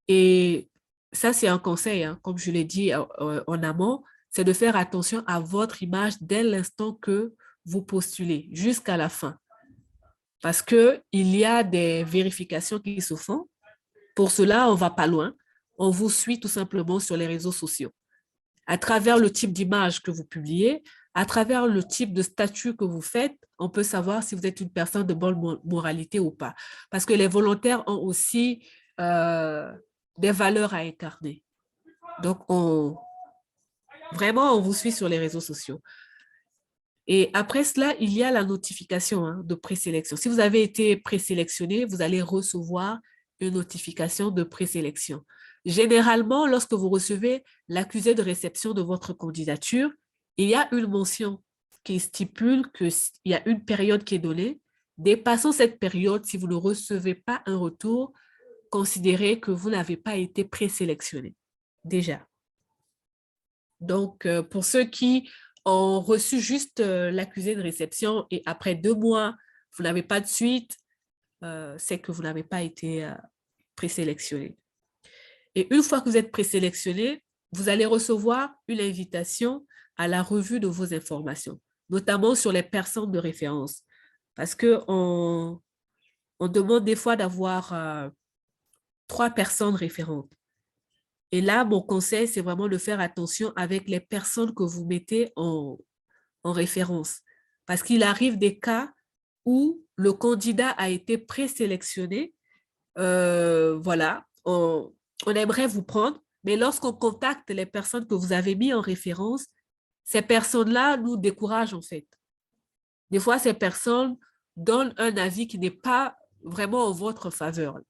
Et ça, c'est un conseil, hein, comme je l'ai dit en amont, c'est de faire attention à votre image dès l'instant que vous postulez jusqu'à la fin. Parce qu'il y a des vérifications qui se font. Pour cela, on ne va pas loin. On vous suit tout simplement sur les réseaux sociaux. À travers le type d'image que vous publiez, à travers le type de statut que vous faites, on peut savoir si vous êtes une personne de bonne moralité ou pas. Parce que les volontaires ont aussi des valeurs à incarner. Donc, vraiment, on vous suit sur les réseaux sociaux. Et après cela, il y a la notification de présélection. Si vous avez été présélectionné, vous allez recevoir une notification de présélection. Généralement, lorsque vous recevez l'accusé de réception de votre candidature, il y a une mention qui stipule qu'il y a une période qui est donnée. Dépassant cette période, si vous ne recevez pas un retour, considérez que vous n'avez pas été présélectionné déjà. Donc, pour ceux qui ont reçu juste l'accusé de réception et après 2 mois, vous n'avez pas de suite, c'est que vous n'avez pas été présélectionné. Et une fois que vous êtes présélectionné, vous allez recevoir une invitation à la revue de vos informations, notamment sur les personnes de référence. Parce qu'on demande des fois d'avoir 3 personnes référentes. Et là, mon conseil, c'est vraiment de faire attention avec les personnes que vous mettez en référence. Parce qu'il arrive des cas où le candidat a été présélectionné. Voilà, on aimerait vous prendre, mais lorsqu'on contacte les personnes que vous avez mis en référence, ces personnes-là nous découragent en fait. Des fois, ces personnes donnent un avis qui n'est pas vraiment en votre faveur.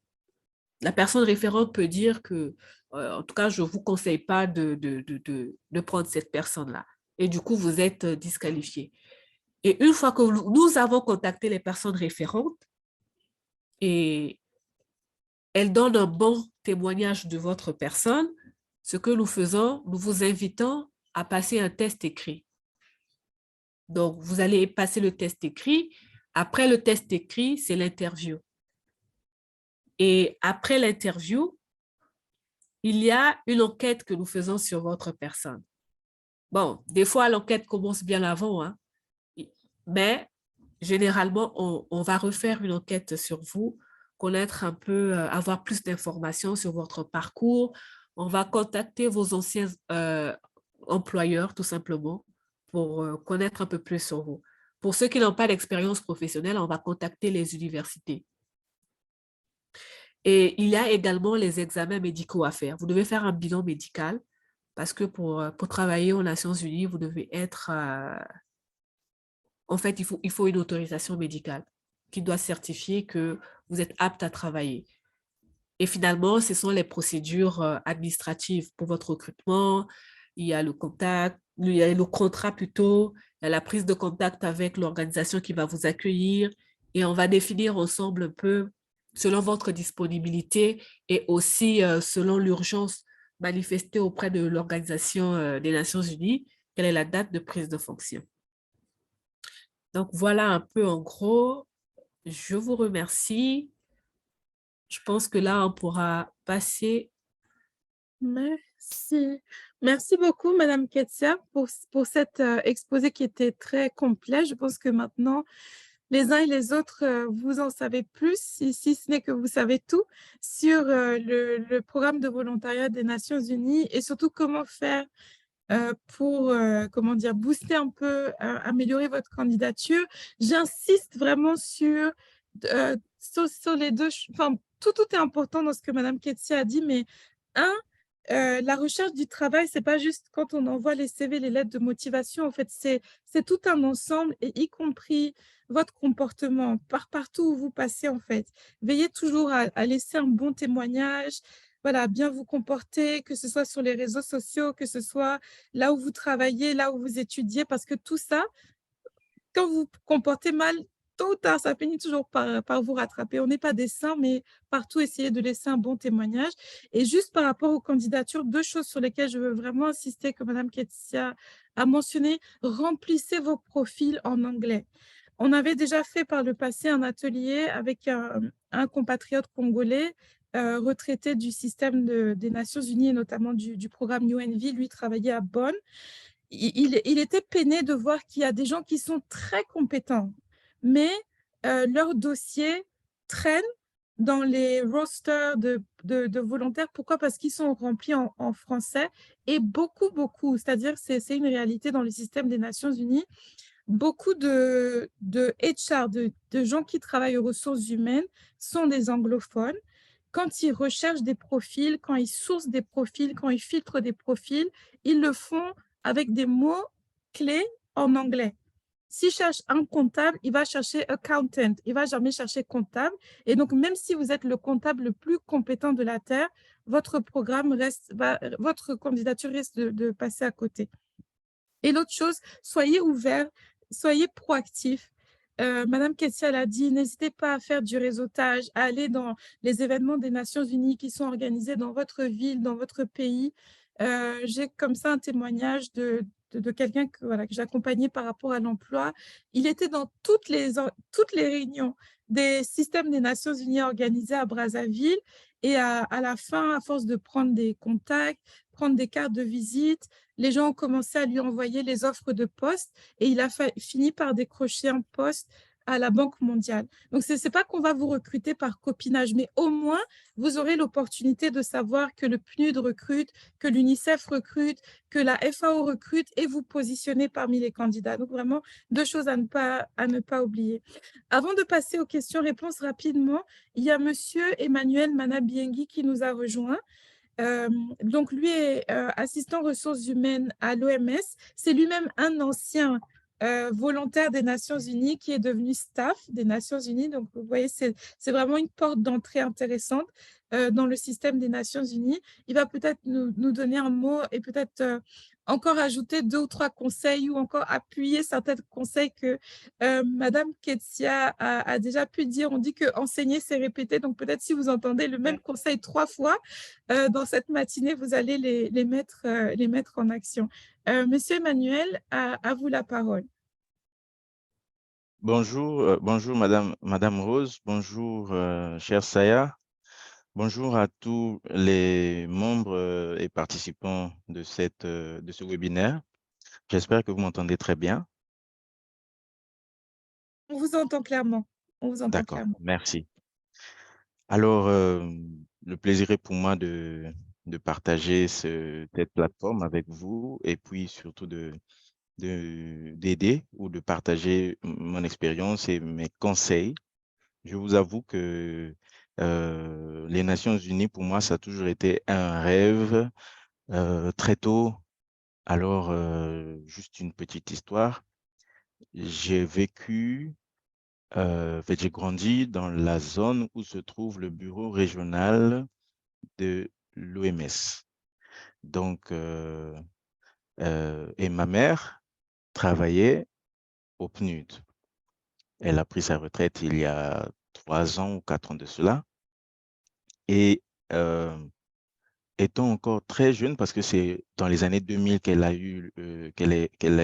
La personne référente peut dire que, en tout cas, je ne vous conseille pas de prendre cette personne-là. Et du coup, vous êtes disqualifié. Et une fois que nous avons contacté les personnes référentes et elles donnent un bon témoignage de votre personne, ce que nous faisons, nous vous invitons à passer un test écrit. Donc, vous allez passer le test écrit. Après le test écrit, c'est l'interview. Et après l'interview, il y a une enquête que nous faisons sur votre personne. Bon, des fois, l'enquête commence bien avant, hein, mais généralement, on va refaire une enquête sur vous, connaître un peu, avoir plus d'informations sur votre parcours. On va contacter vos anciens employeurs, tout simplement, pour connaître un peu plus sur vous. Pour ceux qui n'ont pas d'expérience professionnelle, on va contacter les universités. Et il y a également les examens médicaux à faire. Vous devez faire un bilan médical parce que pour travailler aux Nations Unies, vous devez être... en fait, il faut une autorisation médicale qui doit certifier que vous êtes apte à travailler. Et finalement, ce sont les procédures administratives pour votre recrutement. Il y a le contact, il y a le contrat plutôt, il y a la prise de contact avec l'organisation qui va vous accueillir et on va définir ensemble un peu selon votre disponibilité et aussi selon l'urgence manifestée auprès de l'Organisation des Nations Unies, quelle est la date de prise de fonction. Donc, voilà un peu en gros. Je vous remercie. Je pense que là, on pourra passer. Merci. Merci beaucoup, Madame Ketsia, pour cet exposé qui était très complet. Je pense que maintenant, les uns et les autres, vous en savez plus, si ce n'est que vous savez tout, sur le programme de volontariat des Nations Unies et surtout comment faire pour, comment dire, booster un peu, améliorer votre candidature. J'insiste vraiment sur les deux, enfin, tout est important dans ce que Madame Ketsia a dit, mais la recherche du travail, c'est pas juste quand on envoie les CV, les lettres de motivation. En fait, c'est tout un ensemble, et y compris votre comportement, partout où vous passez, en fait. Veillez toujours à laisser un bon témoignage, voilà, bien vous comporter, que ce soit sur les réseaux sociaux, que ce soit là où vous travaillez, là où vous étudiez, parce que tout ça, quand vous vous comportez mal, tôt ou tard, ça finit toujours par vous rattraper. On n'est pas des saints, mais partout, essayez de laisser un bon témoignage. Et juste par rapport aux candidatures, deux choses sur lesquelles je veux vraiment insister, que Mme Ketsia a mentionné: remplissez vos profils en anglais. On avait déjà fait par le passé un atelier avec un compatriote congolais, retraité du système des Nations Unies et notamment du programme UNV. Lui travaillait à Bonn. Il était peiné de voir qu'il y a des gens qui sont très compétents, mais leurs dossiers traînent dans les rosters de volontaires. Pourquoi? Parce qu'ils sont remplis en français, et beaucoup, c'est-à-dire c'est une réalité dans le système des Nations Unies. Beaucoup de HR, de gens qui travaillent aux ressources humaines, sont des anglophones. Quand ils recherchent des profils, quand ils sourcent des profils, quand ils filtrent des profils, ils le font avec des mots clés en anglais. S'il cherche un comptable, il va chercher accountant, il ne va jamais chercher comptable. Et donc, même si vous êtes le comptable le plus compétent de la Terre, votre votre candidature risque de passer à côté. Et l'autre chose, soyez ouverts, soyez proactifs. Madame Kessia l'a dit, n'hésitez pas à faire du réseautage, à aller dans les événements des Nations Unies qui sont organisés dans votre ville, dans votre pays. J'ai comme ça un témoignage de quelqu'un que j'accompagnais par rapport à l'emploi. Il était dans toutes les réunions des systèmes des Nations Unies organisés à Brazzaville, et à la fin, à force de prendre des contacts, prendre des cartes de visite, les gens ont commencé à lui envoyer les offres de poste, et il a fini par décrocher un poste à la Banque mondiale. Donc, ce n'est pas qu'on va vous recruter par copinage, mais au moins, vous aurez l'opportunité de savoir que le PNUD recrute, que l'UNICEF recrute, que la FAO recrute, et vous positionnez parmi les candidats. Donc, vraiment, deux choses à ne pas oublier. Avant de passer aux questions-réponses rapidement, il y a Monsieur Emmanuel Manabiengui qui nous a rejoint. Donc, lui est assistant ressources humaines à l'OMS. C'est lui-même un ancien volontaire des Nations Unies qui est devenu staff des Nations Unies. Donc, vous voyez, c'est vraiment une porte d'entrée intéressante dans le système des Nations Unies. Il va peut-être nous donner un mot et peut-être encore ajouter 2 ou 3 conseils ou encore appuyer certains conseils que Madame Ketsia a déjà pu dire. On dit que enseigner, c'est répéter. Donc, peut-être si vous entendez le même conseil 3 fois dans cette matinée, vous allez les mettre en action. Monsieur Emmanuel, à vous la parole. Bonjour, bonjour Madame Rose, bonjour cher Saya, bonjour à tous les membres et participants de ce webinaire. J'espère que vous m'entendez très bien. On vous entend clairement. On vous entend D'accord, clairement. merci. Alors, le plaisir est pour moi de partager cette plateforme avec vous et puis surtout d'aider ou de partager mon expérience et mes conseils. Je vous avoue que les Nations Unies, pour moi, ça a toujours été un rêve très tôt. Alors, juste une petite histoire. J'ai vécu, j'ai grandi dans la zone où se trouve le bureau régional de l'OMS. Donc, et ma mère travaillait au PNUD. Elle a pris sa retraite il y a 3 ans ou 4 ans de cela. Et étant encore très jeune, parce que c'est dans les années 2000 qu'elle a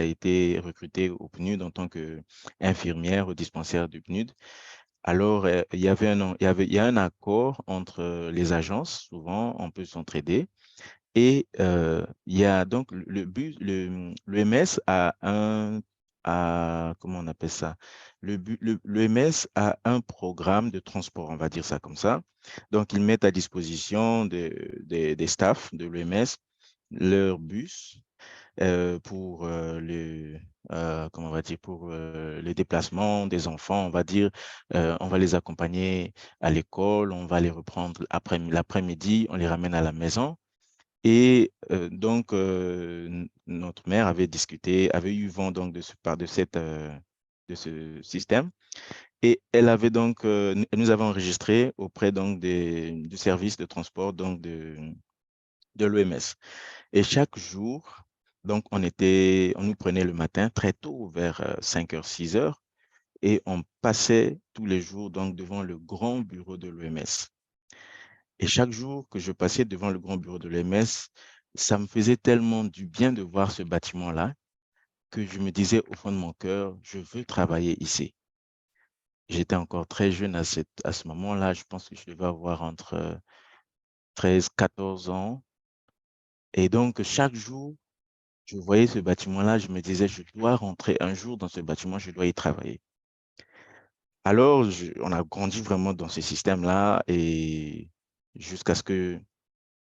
été recrutée au PNUD en tant qu'infirmière au dispensaire du PNUD. Alors, il y avait il y a un accord entre les agences, souvent on peut s'entraider. Et il y a donc l'OMS comment on appelle ça? L'OMS a un programme de transport, on va dire ça comme ça. Donc, ils mettent à disposition des staffs de l'OMS leur bus pour comment on va dire, pour le déplacement des enfants. On va dire, on va les accompagner à l'école, on va les reprendre l'après-midi, on les ramène à la maison. Et donc, notre mère avait discuté, avait eu vent donc de ce système. Et elle avait donc, elle nous avait enregistré auprès donc du service de transport donc de l'OMS. Et chaque jour, donc on nous prenait le matin très tôt, vers 5h, 6h, et on passait tous les jours donc devant le grand bureau de l'OMS. Et chaque jour que je passais devant le grand bureau de l'OMS, ça me faisait tellement du bien de voir ce bâtiment-là que je me disais au fond de mon cœur, je veux travailler ici. J'étais encore très jeune à ce moment-là. Je pense que je devais avoir entre 13, 14 ans. Et donc, chaque jour, je voyais ce bâtiment-là, je me disais, je dois rentrer un jour dans ce bâtiment, je dois y travailler. Alors, on a grandi vraiment dans ce système-là et jusqu'à ce que,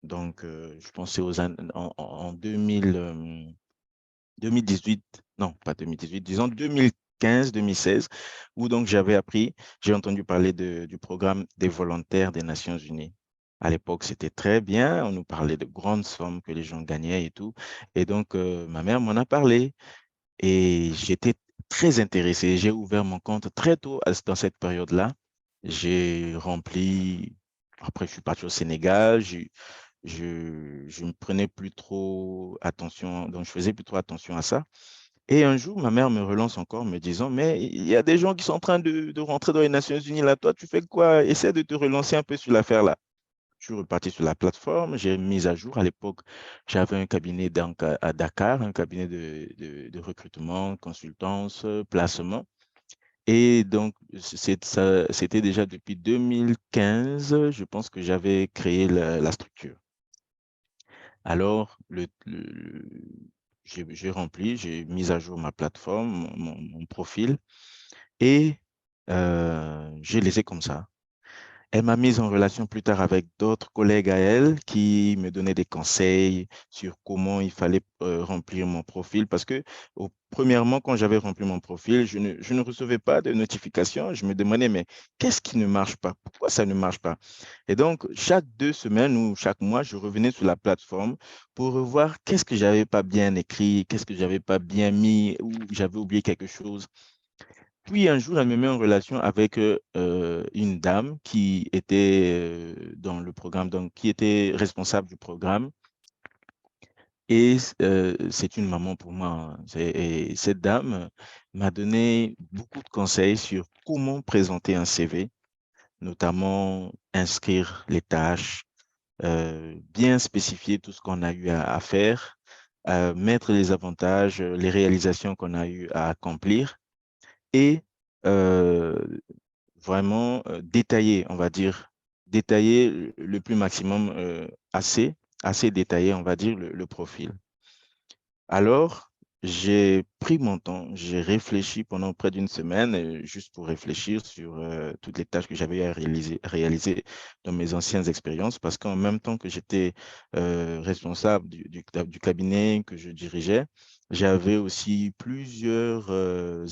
donc, je pensais en 2018, non, pas 2018, disons 2015, 2016, où donc j'ai entendu parler du programme des volontaires des Nations Unies. À l'époque, c'était très bien, on nous parlait de grandes sommes que les gens gagnaient et tout. Et donc, ma mère m'en a parlé et j'étais très intéressé. J'ai ouvert mon compte très tôt dans cette période-là. J'ai rempli, après je suis parti au Sénégal, je ne prenais plus trop attention, donc je faisais plus trop attention à ça. Et un jour, ma mère me relance encore, me disant, mais il y a des gens qui sont en train de rentrer dans les Nations Unies là. Toi, tu fais quoi? Essaie de te relancer un peu sur l'affaire là. Je suis reparti sur la plateforme, j'ai mis à jour. À l'époque, j'avais un cabinet donc à Dakar, un cabinet de recrutement, consultance, placement. Et donc, c'était déjà depuis 2015, je pense que j'avais créé la structure. Alors, j'ai rempli, j'ai mis à jour ma plateforme, mon profil, et j'ai laissé comme ça. Elle m'a mise en relation plus tard avec d'autres collègues à elle qui me donnaient des conseils sur comment il fallait remplir mon profil. Parce que, premièrement, quand j'avais rempli mon profil, je ne recevais pas de notification. Je me demandais, mais qu'est-ce qui ne marche pas? Pourquoi ça ne marche pas? Et donc, chaque 2 semaines ou chaque mois, je revenais sur la plateforme pour revoir qu'est-ce que j'avais pas bien écrit, qu'est-ce que j'avais pas bien mis ou j'avais oublié quelque chose. Puis un jour, elle me met en relation avec une dame qui était dans le programme, donc qui était responsable du programme. Et c'est une maman pour moi, hein. Et cette dame m'a donné beaucoup de conseils sur comment présenter un CV, notamment inscrire les tâches, bien spécifier tout ce qu'on a eu à faire, mettre les avantages, les réalisations qu'on a eu à accomplir et euh, vraiment détaillé, on va dire, détaillé le plus maximum, assez détaillé, on va dire, le profil. Alors, j'ai pris mon temps, j'ai réfléchi pendant près d'une semaine, juste pour réfléchir sur toutes les tâches que j'avais à réaliser dans mes anciennes expériences, parce qu'en même temps que j'étais responsable du cabinet que je dirigeais, j'avais aussi plusieurs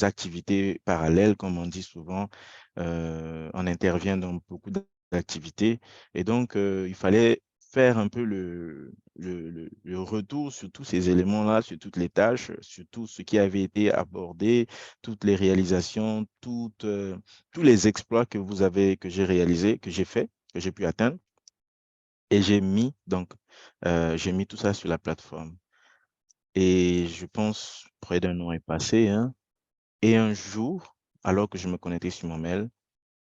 activités parallèles, comme on dit souvent. On intervient dans beaucoup d'activités, et donc il fallait faire un peu le retour sur tous ces éléments-là, sur toutes les tâches, sur tout ce qui avait été abordé, toutes les réalisations, tous les exploits que j'ai réalisés, que j'ai fait, que j'ai pu atteindre. Et j'ai mis tout ça sur la plateforme. Et je pense, près d'un an est passé, hein. Et un jour, alors que je me connectais sur mon mail,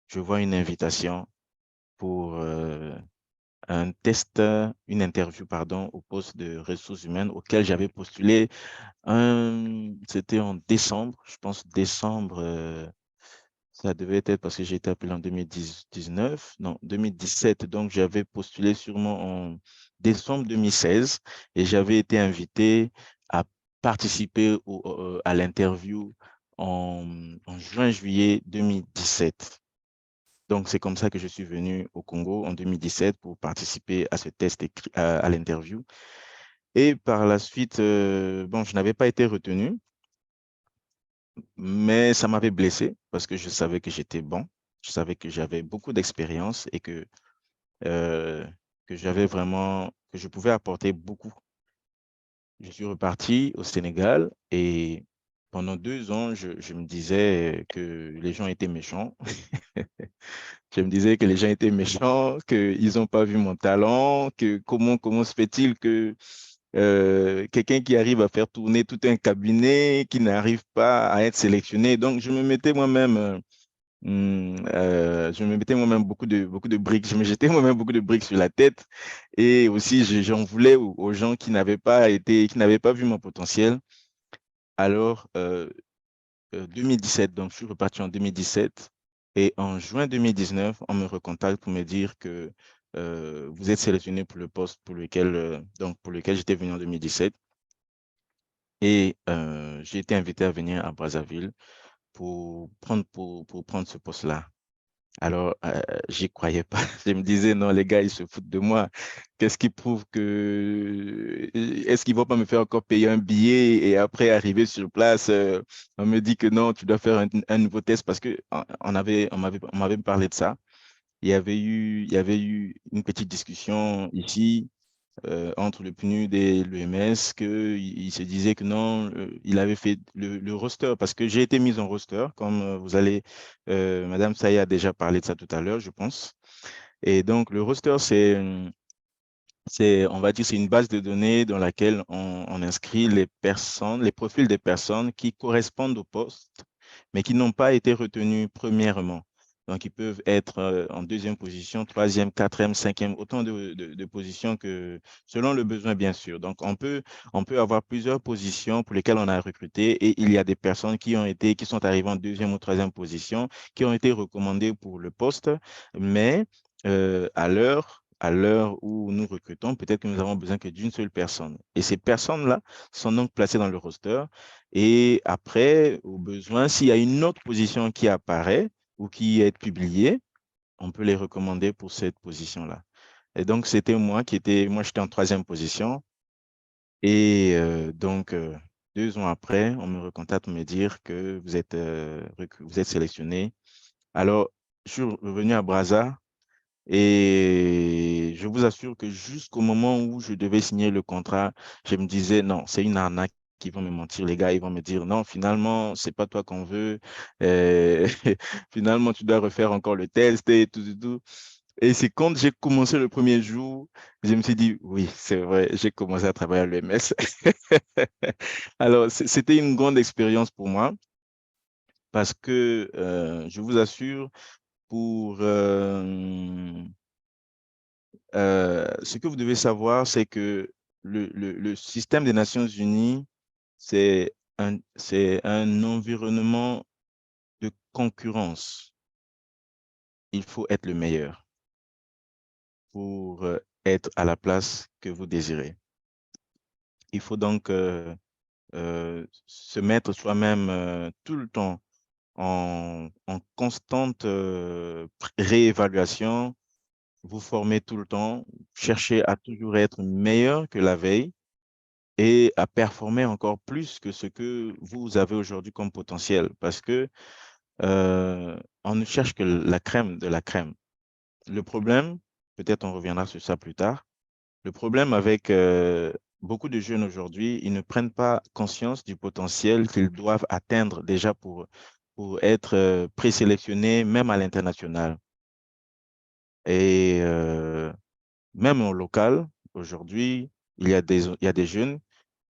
je vois une invitation pour un test, une interview, pardon, au poste de ressources humaines auquel j'avais postulé. C'était en décembre, je pense décembre, ça devait être parce que j'ai été appelé en 2019, non, 2017. Donc, j'avais postulé sûrement en décembre 2016 et j'avais été invité à participer à l'interview en juin-juillet 2017. Donc, c'est comme ça que je suis venu au Congo en 2017 pour participer à ce test écrit, à l'interview. Et par la suite, bon, je n'avais pas été retenu, mais ça m'avait blessé parce que je savais que j'étais bon, je savais que j'avais beaucoup d'expérience et euh, que j'avais vraiment, que je pouvais apporter beaucoup. Je suis reparti au Sénégal et pendant 2 ans, je me disais que les gens étaient méchants. Je me disais que les gens étaient méchants, qu'ils n'ont pas vu mon talent, que comment se fait-il que quelqu'un qui arrive à faire tourner tout un cabinet, qui n'arrive pas à être sélectionné. Donc, je me mettais moi-même beaucoup de briques, je me jetais moi-même beaucoup de briques sur la tête. Et aussi, j'en voulais aux gens qui n'avaient pas vu mon potentiel. Alors, 2017, donc je suis reparti en 2017 et en juin 2019, on me recontacte pour me dire que vous êtes sélectionné pour le poste pour lequel j'étais venu en 2017 et j'ai été invité à venir à Brazzaville pour prendre ce poste-là. Alors, j'y croyais pas. Je me disais, non, les gars, ils se foutent de moi. Qu'est-ce qui prouve que... Est-ce qu'ils vont pas me faire encore payer un billet et après arriver sur place, on me dit que non, tu dois faire un nouveau test parce que on m'avait parlé de ça. Il y avait eu une petite discussion ici entre le PNUD et l'UMS qu'il se disait que non, il avait fait le roster parce que j'ai été mis en roster, comme Madame Saya a déjà parlé de ça tout à l'heure, je pense. Et donc, le roster, on va dire, c'est une base de données dans laquelle on inscrit les personnes, les profils des personnes qui correspondent au poste, mais qui n'ont pas été retenues premièrement. Donc, ils peuvent être en deuxième position, troisième, quatrième, cinquième, autant de positions que selon le besoin, bien sûr. Donc, on peut avoir plusieurs positions pour lesquelles on a recruté et il y a des personnes qui sont arrivées en deuxième ou troisième position, qui ont été recommandées pour le poste, mais à l'heure où nous recrutons, peut-être que nous avons besoin que d'une seule personne. Et ces personnes-là sont donc placées dans le roster. Et après, au besoin, s'il y a une autre position qui apparaît ou qui est publiée, on peut les recommander pour cette position-là. Et donc, c'était moi j'étais en 3e position. Et donc, 2 ans après, on me recontacte pour me dire que vous êtes sélectionné. Alors, je suis revenu à Brazza et je vous assure que jusqu'au moment où je devais signer le contrat, je me disais, non, c'est une arnaque. Ils vont me mentir, les gars, ils vont me dire, non, finalement, c'est pas toi qu'on veut. Euh, finalement, tu dois refaire encore le test et tout, tout, tout. Et c'est quand j'ai commencé le premier jour, je me suis dit, oui, c'est vrai, j'ai commencé à travailler à l'EMS. Alors, c'était une grande expérience pour moi parce que je vous assure, pour ce que vous devez savoir, c'est que le système des Nations Unies, c'est un environnement de concurrence. Il faut être le meilleur pour être à la place que vous désirez. Il faut donc se mettre soi-même tout le temps en constante réévaluation, vous former tout le temps, chercher à toujours être meilleur que la veille et à performer encore plus que ce que vous avez aujourd'hui comme potentiel. Parce que on ne cherche que la crème de la crème. Le problème, peut-être on reviendra sur ça plus tard, le problème avec beaucoup de jeunes aujourd'hui, ils ne prennent pas conscience du potentiel qu'ils doivent atteindre déjà pour être présélectionnés, même à l'international. Et même au local, aujourd'hui, il y a des jeunes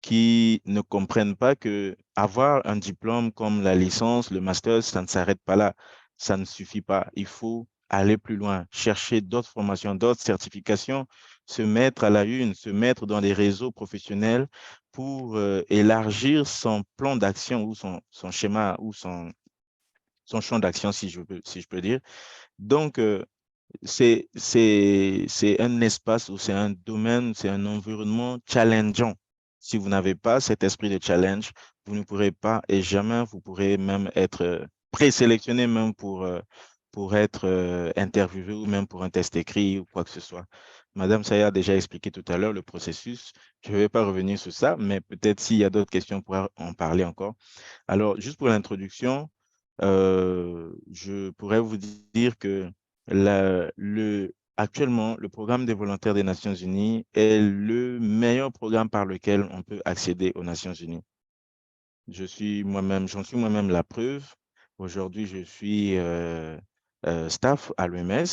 qui ne comprennent pas que avoir un diplôme comme la licence, le master, ça ne s'arrête pas là. Ça ne suffit pas. Il faut aller plus loin, chercher d'autres formations, d'autres certifications, se mettre à la une, se mettre dans des réseaux professionnels pour élargir son plan d'action ou son schéma ou son champ d'action, si je peux dire. Donc, c'est un espace ou c'est un domaine, c'est un environnement challengeant. Si vous n'avez pas cet esprit de challenge, vous ne pourrez pas et jamais vous pourrez même être présélectionné même pour être interviewé ou même pour un test écrit ou quoi que ce soit. Madame Saya a déjà expliqué tout à l'heure le processus. Je ne vais pas revenir sur ça, mais peut-être s'il y a d'autres questions, on pourra en parler encore. Alors, juste pour l'introduction, je pourrais vous dire que actuellement, le programme des volontaires des Nations Unies est le meilleur programme par lequel on peut accéder aux Nations Unies. J'en suis moi-même la preuve. Aujourd'hui, je suis staff à l'OMS,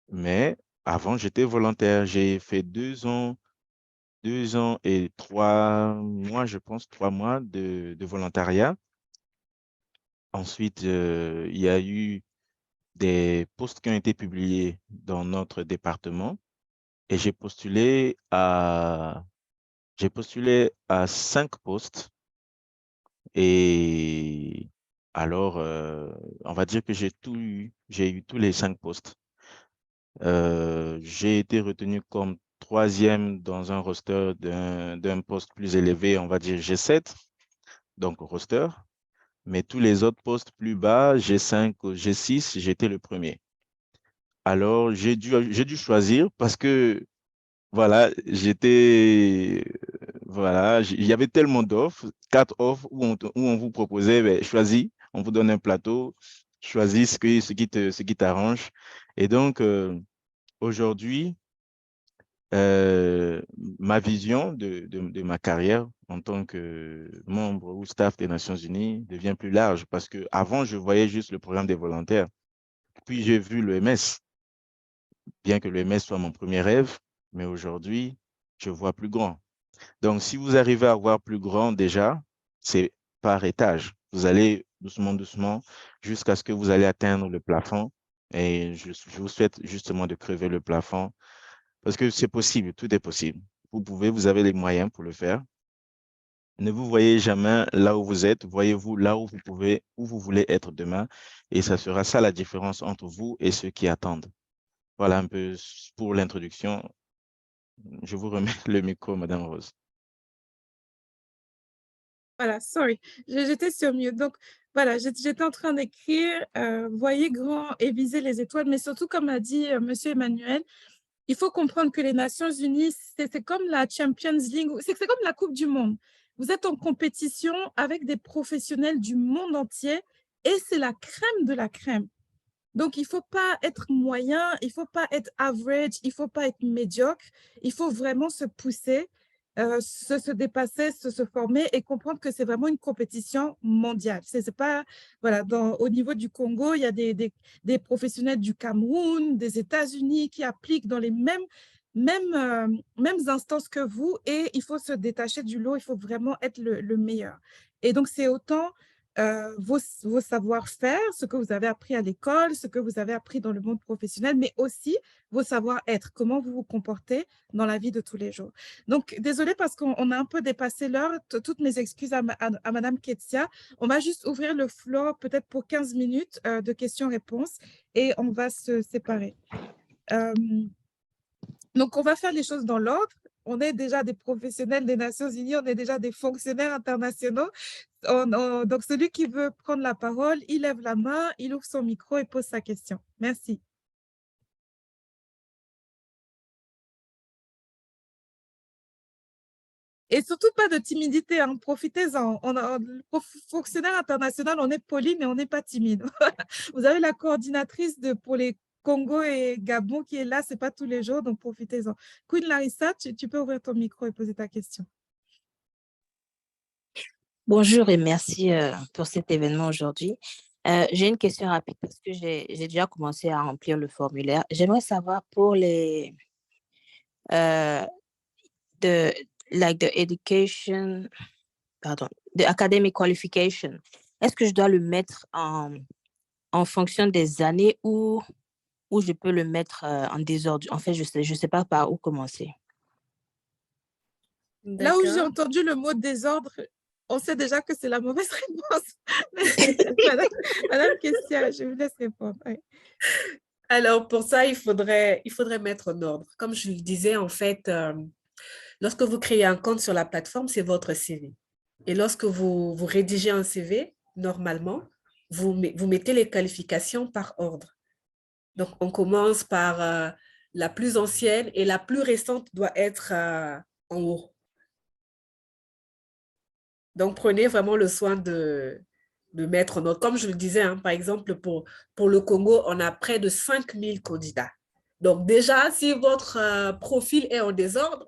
mais avant, j'étais volontaire. J'ai fait 2 ans et 3 mois, je pense, 3 mois de volontariat. Ensuite, il y a eu des postes qui ont été publiés dans notre département et j'ai postulé à 5 postes et alors, on va dire que j'ai eu tous les 5 postes. J'ai été retenu comme 3e dans un roster d'un poste plus élevé, on va dire G7, donc roster. Mais tous les autres postes plus bas, G5 ou G6, j'étais le premier. Alors, j'ai dû choisir parce que, voilà, il y avait tellement d'offres, 4 offres où on vous proposait, ben, choisis, on vous donne un plateau, choisis ce qui t'arrange. Et donc, aujourd'hui, euh, ma vision de ma carrière en tant que membre ou staff des Nations Unies devient plus large parce que avant je voyais juste le programme des volontaires. Puis j'ai vu l'OMS, bien que l'OMS soit mon premier rêve, mais aujourd'hui, je vois plus grand. Donc, si vous arrivez à voir plus grand déjà, c'est par étage. Vous allez doucement, doucement, jusqu'à ce que vous allez atteindre le plafond. Et je vous souhaite justement de crever le plafond parce que c'est possible, tout est possible. Vous avez les moyens pour le faire. Ne vous voyez jamais là où vous êtes, voyez-vous là où vous pouvez, où vous voulez être demain. Et ça sera ça la différence entre vous et ceux qui attendent. Voilà un peu pour l'introduction. Je vous remets le micro, Madame Rose. Voilà, sorry, j'étais sur mute. Donc, Voilà, j'étais en train d'écrire voyez grand et visez les étoiles, mais surtout, comme a dit Monsieur Emmanuel, il faut comprendre que les Nations Unies, c'est comme la Champions League, c'est comme la Coupe du Monde. Vous êtes en compétition avec des professionnels du monde entier et c'est la crème de la crème. Donc, il ne faut pas être moyen, il ne faut pas être average, il ne faut pas être médiocre. Il faut vraiment se pousser, se dépasser, se former et comprendre que c'est vraiment une compétition mondiale. C'est pas, voilà, au niveau du Congo, il y a des professionnels du Cameroun, des États-Unis qui appliquent dans les mêmes instances que vous et il faut se détacher du lot, il faut vraiment être le meilleur. Et donc, c'est autant vos savoir-faire, ce que vous avez appris à l'école, ce que vous avez appris dans le monde professionnel, mais aussi vos savoir-être, comment vous vous comportez dans la vie de tous les jours. Donc, désolée parce qu'on a un peu dépassé l'heure. Toutes mes excuses à Madame Ketsia. On va juste ouvrir le floor peut-être pour 15 minutes de questions-réponses et on va se séparer. Donc, on va faire les choses dans l'ordre. On est déjà des professionnels des Nations Unies, on est déjà des fonctionnaires internationaux. Donc, celui qui veut prendre la parole, il lève la main, il ouvre son micro et pose sa question. Merci. Et surtout, pas de timidité, hein, profitez-en. Fonctionnaire international, on est poli, mais on n'est pas timide. Vous avez la coordinatrice pour les Congo et Gabon qui est là, ce n'est pas tous les jours, donc profitez-en. Queen Larissa, tu peux ouvrir ton micro et poser ta question. Bonjour et merci pour cet événement aujourd'hui. J'ai une question rapide parce que j'ai déjà commencé à remplir le formulaire. J'aimerais savoir pour les the education, pardon, the academic qualification. Est-ce que je dois le mettre en fonction des années ou je peux le mettre en désordre? En fait, je sais pas par où commencer. Là où j'ai entendu le mot désordre, on sait déjà que c'est la mauvaise réponse. Madame Kessia, je vous laisse répondre. Oui. Alors, pour ça, il faudrait mettre en ordre. Comme je le disais, en fait, lorsque vous créez un compte sur la plateforme, c'est votre CV. Et lorsque vous rédigez un CV, normalement, vous mettez les qualifications par ordre. Donc, on commence par la plus ancienne et la plus récente doit être en haut. Donc, prenez vraiment le soin de mettre en ordre. Comme je le disais, hein, par exemple, pour le Congo, on a près de 5000 candidats. Donc, déjà, si votre profil est en désordre,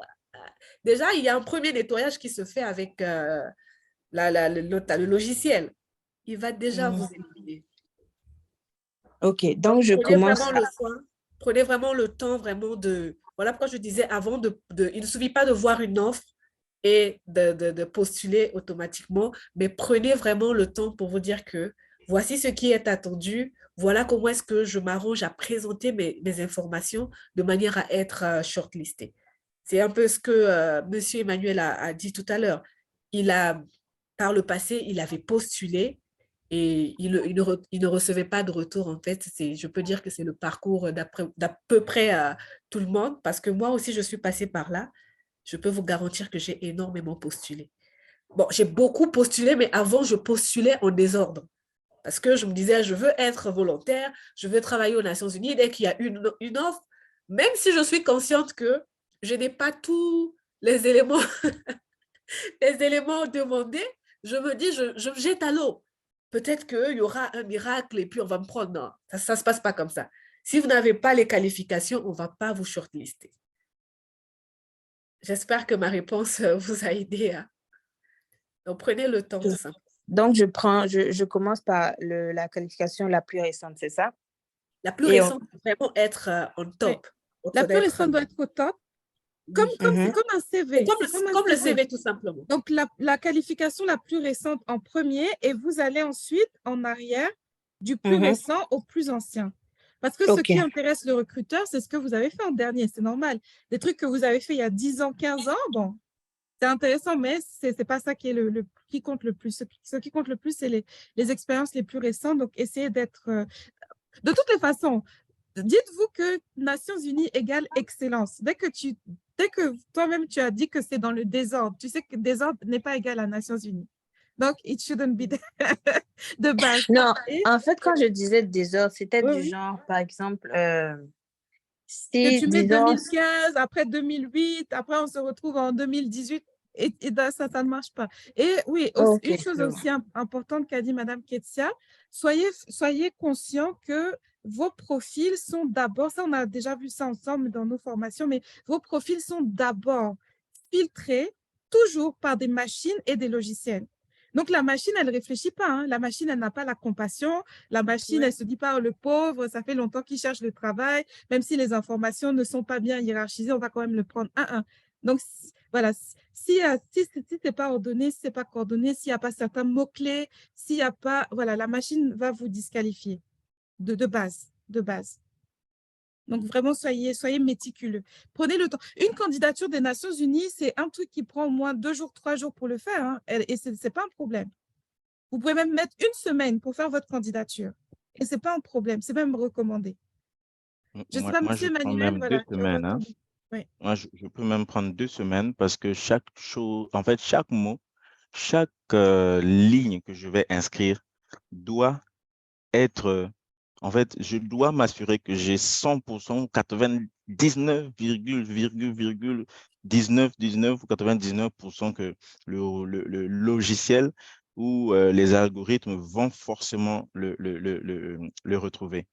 déjà, il y a un premier nettoyage qui se fait avec le logiciel. Il va déjà vous éliminer. OK, donc je commence. Prenez vraiment le temps vraiment de... Voilà pourquoi je disais avant, il ne suffit pas de voir une offre et de postuler automatiquement, mais prenez vraiment le temps pour vous dire que voici ce qui est attendu, voilà comment est-ce que je m'arrange à présenter mes informations de manière à être shortlistée. C'est un peu ce que Monsieur Emmanuel a dit tout à l'heure. Par le passé, il avait postulé et il ne recevait pas de retour. En fait, je peux dire que c'est le parcours d'à peu près tout le monde, parce que moi aussi, je suis passée par là. Je peux vous garantir que j'ai énormément postulé. Bon, j'ai beaucoup postulé, mais avant, je postulais en désordre. Parce que je me disais, je veux être volontaire, je veux travailler aux Nations Unies. Dès qu'il y a une offre, même si je suis consciente que je n'ai pas tous les éléments, les éléments demandés, je me dis, je me jette à l'eau. Peut-être qu'il y aura un miracle et puis on va me prendre. Non, ça ne se passe pas comme ça. Si vous n'avez pas les qualifications, on ne va pas vous shortlister. J'espère que ma réponse vous a aidé. Donc, prenez le temps de ça. Donc, je commence par la qualification la plus récente, c'est ça? La plus récente doit vraiment être en top. Oui. La plus récente doit être au top. C'est comme un CV. Comme le CV, tout simplement. Donc, la qualification la plus récente en premier et vous allez ensuite en arrière du plus récent au plus ancien. Parce que ce qui intéresse le recruteur, c'est ce que vous avez fait en dernier. C'est normal. Des trucs que vous avez fait il y a 10 ans, 15 ans, bon, c'est intéressant, mais ce n'est pas ça qui est qui compte le plus. Ce qui compte le plus, c'est les expériences les plus récentes. Donc, essayez d'être... de toutes les façons, dites-vous que Nations Unies égale excellence. Dès que toi-même, tu as dit que c'est dans le désordre, tu sais que désordre n'est pas égal à Nations Unies. Donc, it shouldn't be there de base. Non, Et en fait, quand je disais désordre, c'était oui, du oui, genre, par exemple, que si, tu mets disons, 2015, après 2008, après on se retrouve en 2018 et ça ne marche pas. Et oui, ok, une chose je vois. aussi importante qu'a dit Madame Ketsia, soyez conscient que vos profils sont d'abord, ça on a déjà vu ça ensemble dans nos formations, mais vos profils sont d'abord filtrés toujours par des machines et des logiciels. Donc, la machine, elle ne réfléchit pas. Hein. La machine, elle n'a pas la compassion. La machine, elle ne se dit pas, oh, le pauvre, ça fait longtemps qu'il cherche le travail. Même si les informations ne sont pas bien hiérarchisées, on va quand même le prendre un à un. Donc, voilà, si ce n'est pas ordonné, si ce n'est pas coordonné, s'il n'y a pas certains mots-clés, s'il n'y a pas, voilà, la machine va vous disqualifier de base, de base. Donc, vraiment, soyez méticuleux. Prenez le temps. Une candidature des Nations Unies, c'est un truc qui prend au moins 2 jours, 3 jours pour le faire. Hein, et ce n'est pas un problème. Vous pouvez même mettre 1 semaine pour faire votre candidature. Et ce n'est pas un problème, c'est même recommandé. Je ne sais pas, Moi, je Monsieur prends Emmanuel, même deux voilà, tu as semaines. votre Hein. candidature. Oui. Moi, je peux même prendre 2 semaines parce que chaque chose, en fait, chaque mot, chaque ligne que je vais inscrire doit être, en fait, je dois m'assurer que j'ai 100%, 99,19 ou 99% que le logiciel ou les algorithmes vont forcément le retrouver.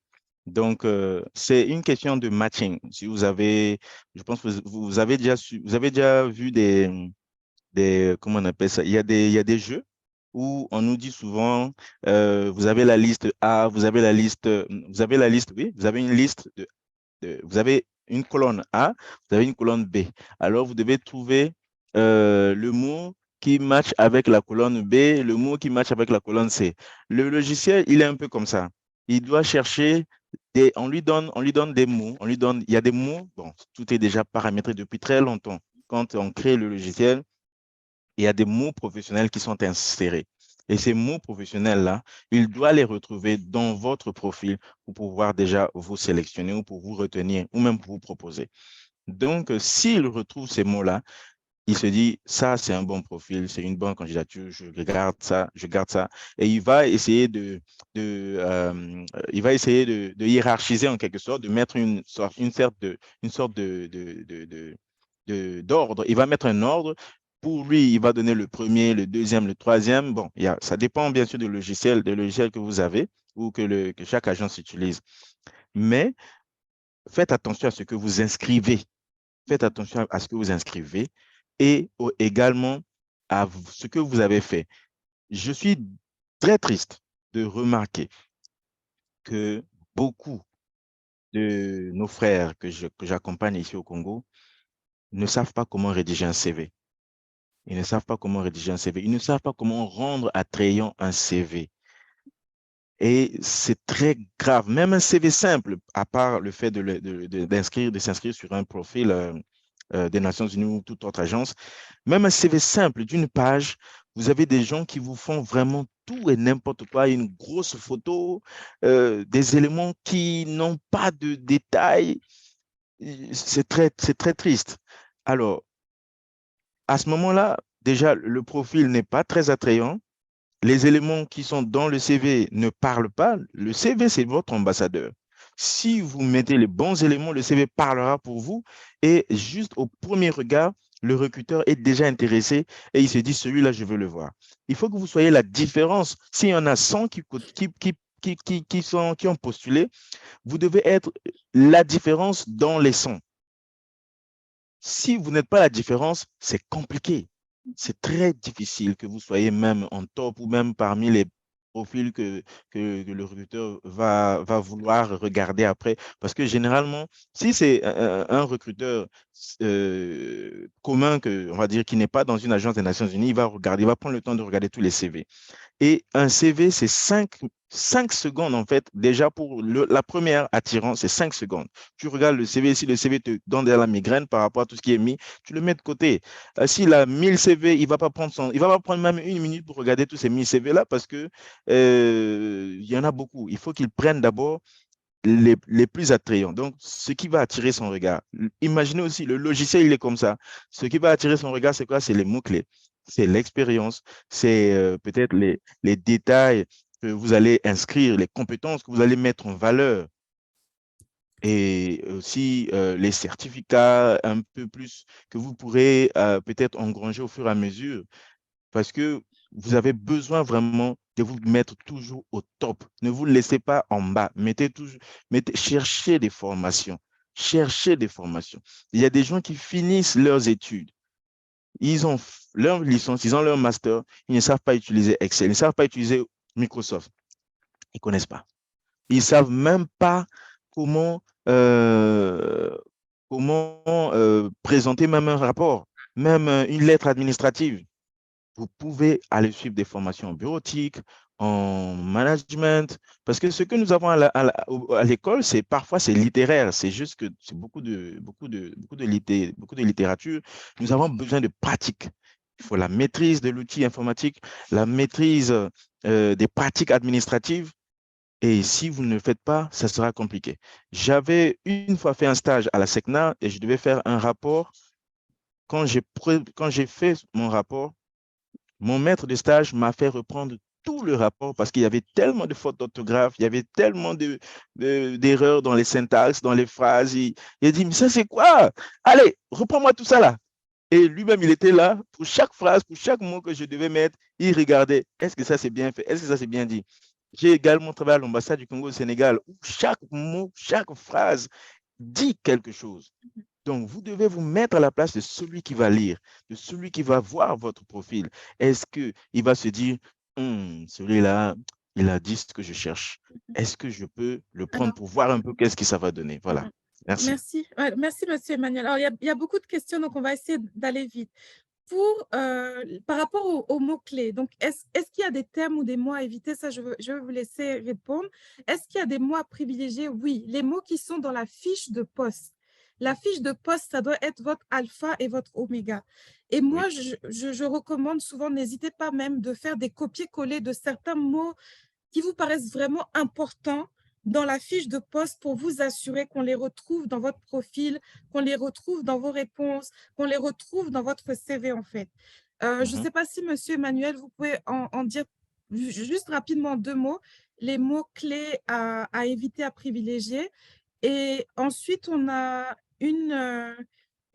Donc, c'est une question de matching. Si vous avez, je pense que vous avez vous avez déjà vu comment on appelle ça? Il y a des jeux où on nous dit souvent, vous avez la liste A, vous avez la liste, oui, vous avez une liste vous avez une colonne A, vous avez une colonne B. Alors, vous devez trouver le mot qui match avec la colonne B, le mot qui match avec la colonne C. Le logiciel, il est un peu comme ça. Il doit chercher on lui donne des mots, il y a des mots, bon, tout est déjà paramétré depuis très longtemps. Quand on crée le logiciel, il y a des mots professionnels qui sont insérés. Et ces mots professionnels-là, il doit les retrouver dans votre profil pour pouvoir déjà vous sélectionner ou pour vous retenir ou même pour vous proposer. Donc, s'il retrouve ces mots-là, il se dit, ça, c'est un bon profil, c'est une bonne candidature, je garde ça. Et il va essayer il va essayer de hiérarchiser en quelque sorte, de mettre une sorte d'ordre. Il va mettre un ordre. Pour lui, il va donner le premier, le deuxième, le troisième. Bon, ça dépend bien sûr du logiciel, des logiciels que vous avez ou que chaque agence utilise. Mais faites attention à ce que vous inscrivez. Faites attention à ce que vous inscrivez et également à ce que vous avez fait. Je suis très triste de remarquer que beaucoup de nos frères que j'accompagne ici au Congo ne savent pas comment rédiger un CV. Ils ne savent pas comment rédiger un CV. Ils ne savent pas comment rendre attrayant un CV. Et c'est très grave. Même un CV simple, à part le fait de s'inscrire sur un profil des Nations Unies ou toute autre agence, même un CV simple d'une page, vous avez des gens qui vous font vraiment tout et n'importe quoi, une grosse photo, des éléments qui n'ont pas de détails. C'est très triste. Alors, à ce moment-là, déjà, le profil n'est pas très attrayant. Les éléments qui sont dans le CV ne parlent pas. Le CV, c'est votre ambassadeur. Si vous mettez les bons éléments, le CV parlera pour vous et juste au premier regard, le recruteur est déjà intéressé et il se dit, celui-là, je veux le voir. Il faut que vous soyez la différence. S'il y en a 100 qui ont postulé, vous devez être la différence dans les 100. Si vous n'êtes pas la différence, c'est compliqué. C'est très difficile que vous soyez même en top ou même parmi les profils que le recruteur va vouloir regarder après. Parce que généralement, si c'est un recruteur commun, on va dire, qui n'est pas dans une agence des Nations Unies, il va prendre le temps de regarder tous les CV. Et un CV, c'est 5 secondes, en fait. Déjà, pour la première attirance, c'est 5 secondes. Tu regardes le CV, si le CV te donne de la migraine par rapport à tout ce qui est mis, tu le mets de côté. S'il a 1000 CV, il va pas prendre même 1 minute pour regarder tous ces 1000 CV-là parce que il y en a beaucoup. Il faut qu'il prenne d'abord les plus attrayants. Donc, ce qui va attirer son regard. Imaginez aussi, le logiciel, il est comme ça. Ce qui va attirer son regard, c'est quoi? C'est les mots-clés. c'est l'expérience, c'est peut-être les détails que vous allez inscrire, les compétences que vous allez mettre en valeur et aussi les certificats un peu plus que vous pourrez peut-être engranger au fur et à mesure parce que vous avez besoin vraiment de vous mettre toujours au top. Ne vous laissez pas en bas. Cherchez des formations. Cherchez des formations. Il y a des gens qui finissent leurs études. Ils ont leur licence, ils ont leur master, ils ne savent pas utiliser Excel, ils ne savent pas utiliser Microsoft. Ils ne connaissent pas. Ils ne savent même pas comment, présenter même un rapport, même une lettre administrative. Vous pouvez aller suivre des formations en bureautique, en management, parce que ce que nous avons à l'école, parfois c'est littéraire, c'est juste que c'est beaucoup de littérature. Nous avons besoin de pratique. Il faut la maîtrise de l'outil informatique, la maîtrise des pratiques administratives. Et si vous ne le faites pas, ça sera compliqué. J'avais une fois fait un stage à la SECNA et je devais faire un rapport. Quand j'ai fait mon rapport, mon maître de stage m'a fait reprendre tout le rapport parce qu'il y avait tellement de fautes d'orthographe, il y avait tellement d'erreurs dans les syntaxes, dans les phrases. Il a dit, mais ça c'est quoi? Allez, reprends-moi tout ça là. Et lui-même, il était là pour chaque phrase, pour chaque mot que je devais mettre. Il regardait, est-ce que ça c'est bien fait? Est-ce que ça c'est bien dit? J'ai également travaillé à l'ambassade du Congo au Sénégal où chaque mot, chaque phrase dit quelque chose. Donc, vous devez vous mettre à la place de celui qui va lire, de celui qui va voir votre profil. Est-ce qu'il va se dire, celui-là, il a dit ce que je cherche. Est-ce que je peux le prendre Alors, pour voir un peu qu'est-ce que ça va donner? Voilà. Merci. merci. Ouais, merci, monsieur Emmanuel. Alors, il y a beaucoup de questions, donc on va essayer d'aller vite. Par rapport aux mots-clés, donc est-ce qu'il y a des termes ou des mots à éviter? Ça, je veux vous laisser répondre. Est-ce qu'il y a des mots à privilégier? Oui, les mots qui sont dans la fiche de poste. La fiche de poste, ça doit être votre alpha et votre oméga. Et moi, je recommande souvent, n'hésitez pas même de faire des copier-coller de certains mots qui vous paraissent vraiment importants dans la fiche de poste pour vous assurer qu'on les retrouve dans votre profil, qu'on les retrouve dans vos réponses, qu'on les retrouve dans votre CV en fait. Je ne sais pas si Monsieur Emmanuel, vous pouvez en dire juste rapidement 2 mots, les mots-clés à éviter, à privilégier. Et ensuite, on a une